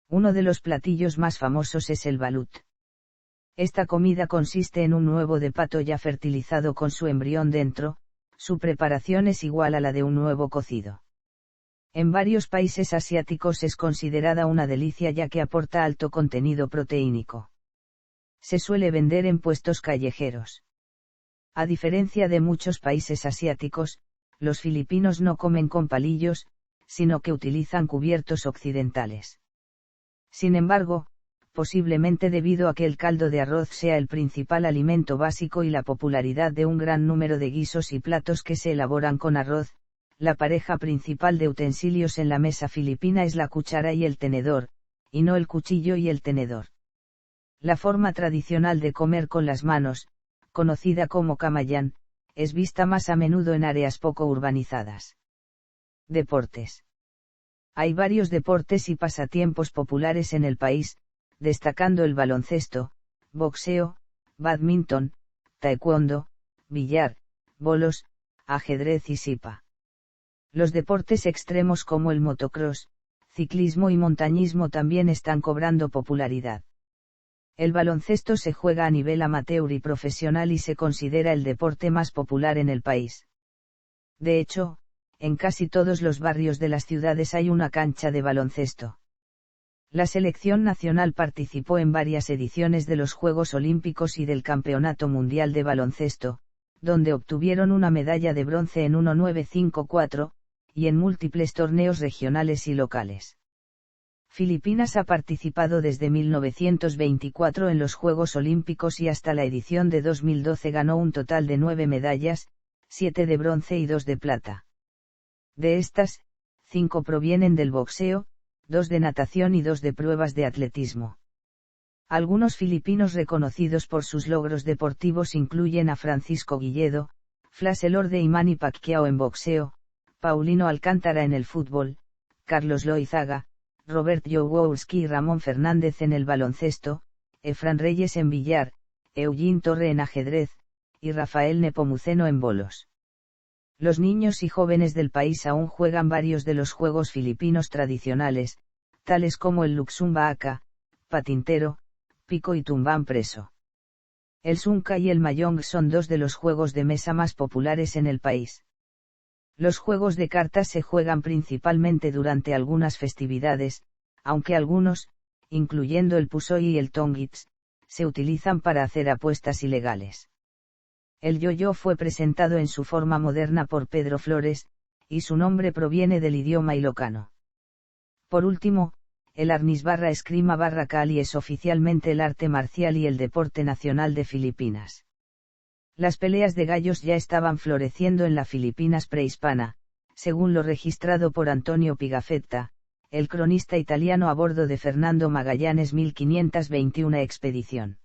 Uno de los platillos más famosos es el balut. Esta comida consiste en un huevo de pato ya fertilizado con su embrión dentro, su preparación es igual a la de un huevo cocido. En varios países asiáticos es considerada una delicia ya que aporta alto contenido proteínico. Se suele vender en puestos callejeros. A diferencia de muchos países asiáticos, los filipinos no comen con palillos, sino que utilizan cubiertos occidentales. Sin embargo, posiblemente debido a que el caldo de arroz sea el principal alimento básico y la popularidad de un gran número de guisos y platos que se elaboran con arroz, la pareja principal de utensilios en la mesa filipina es la cuchara y el tenedor, y no el cuchillo y el tenedor. La forma tradicional de comer con las manos, conocida como kamayan, es vista más a menudo en áreas poco urbanizadas. Deportes. Hay varios deportes y pasatiempos populares en el país, destacando el baloncesto, boxeo, bádminton, taekwondo, billar, bolos, ajedrez y sipa. Los deportes extremos como el motocross, ciclismo y montañismo también están cobrando popularidad. El baloncesto se juega a nivel amateur y profesional y se considera el deporte más popular en el país. De hecho, en casi todos los barrios de las ciudades hay una cancha de baloncesto. La selección nacional participó en varias ediciones de los Juegos Olímpicos y del Campeonato Mundial de Baloncesto, donde obtuvieron una medalla de bronce en 1954, y en múltiples torneos regionales y locales. Filipinas ha participado desde 1924 en los Juegos Olímpicos y hasta la edición de 2012 ganó un total de 9 medallas, 7 de bronce y 2 de plata. De estas, 5 provienen del boxeo, 2 de natación y 2 de pruebas de atletismo. Algunos filipinos reconocidos por sus logros deportivos incluyen a Francisco Guilledo, Flash Elorde y Manny Pacquiao en boxeo, Paulino Alcántara en el fútbol, Carlos Loizaga, Robert Jowowski y Ramón Fernández en el baloncesto, Efran Reyes en billar, Eugene Torre en ajedrez, y Rafael Nepomuceno en bolos. Los niños y jóvenes del país aún juegan varios de los juegos filipinos tradicionales, tales como el Luxumba Aka, patintero, pico y tumbán preso. El Sungka y el Mahjong son 2 de los juegos de mesa más populares en el país. Los juegos de cartas se juegan principalmente durante algunas festividades, aunque algunos, incluyendo el Pusoy y el Tongits, se utilizan para hacer apuestas ilegales. El yo-yo fue presentado en su forma moderna por Pedro Flores, y su nombre proviene del idioma ilocano. Por último, el arnis barra esgrima barra cali es oficialmente el arte marcial y el deporte nacional de Filipinas. Las peleas de gallos ya estaban floreciendo en la Filipinas prehispana, según lo registrado por Antonio Pigafetta, el cronista italiano a bordo de Fernando Magallanes 1521 expedición.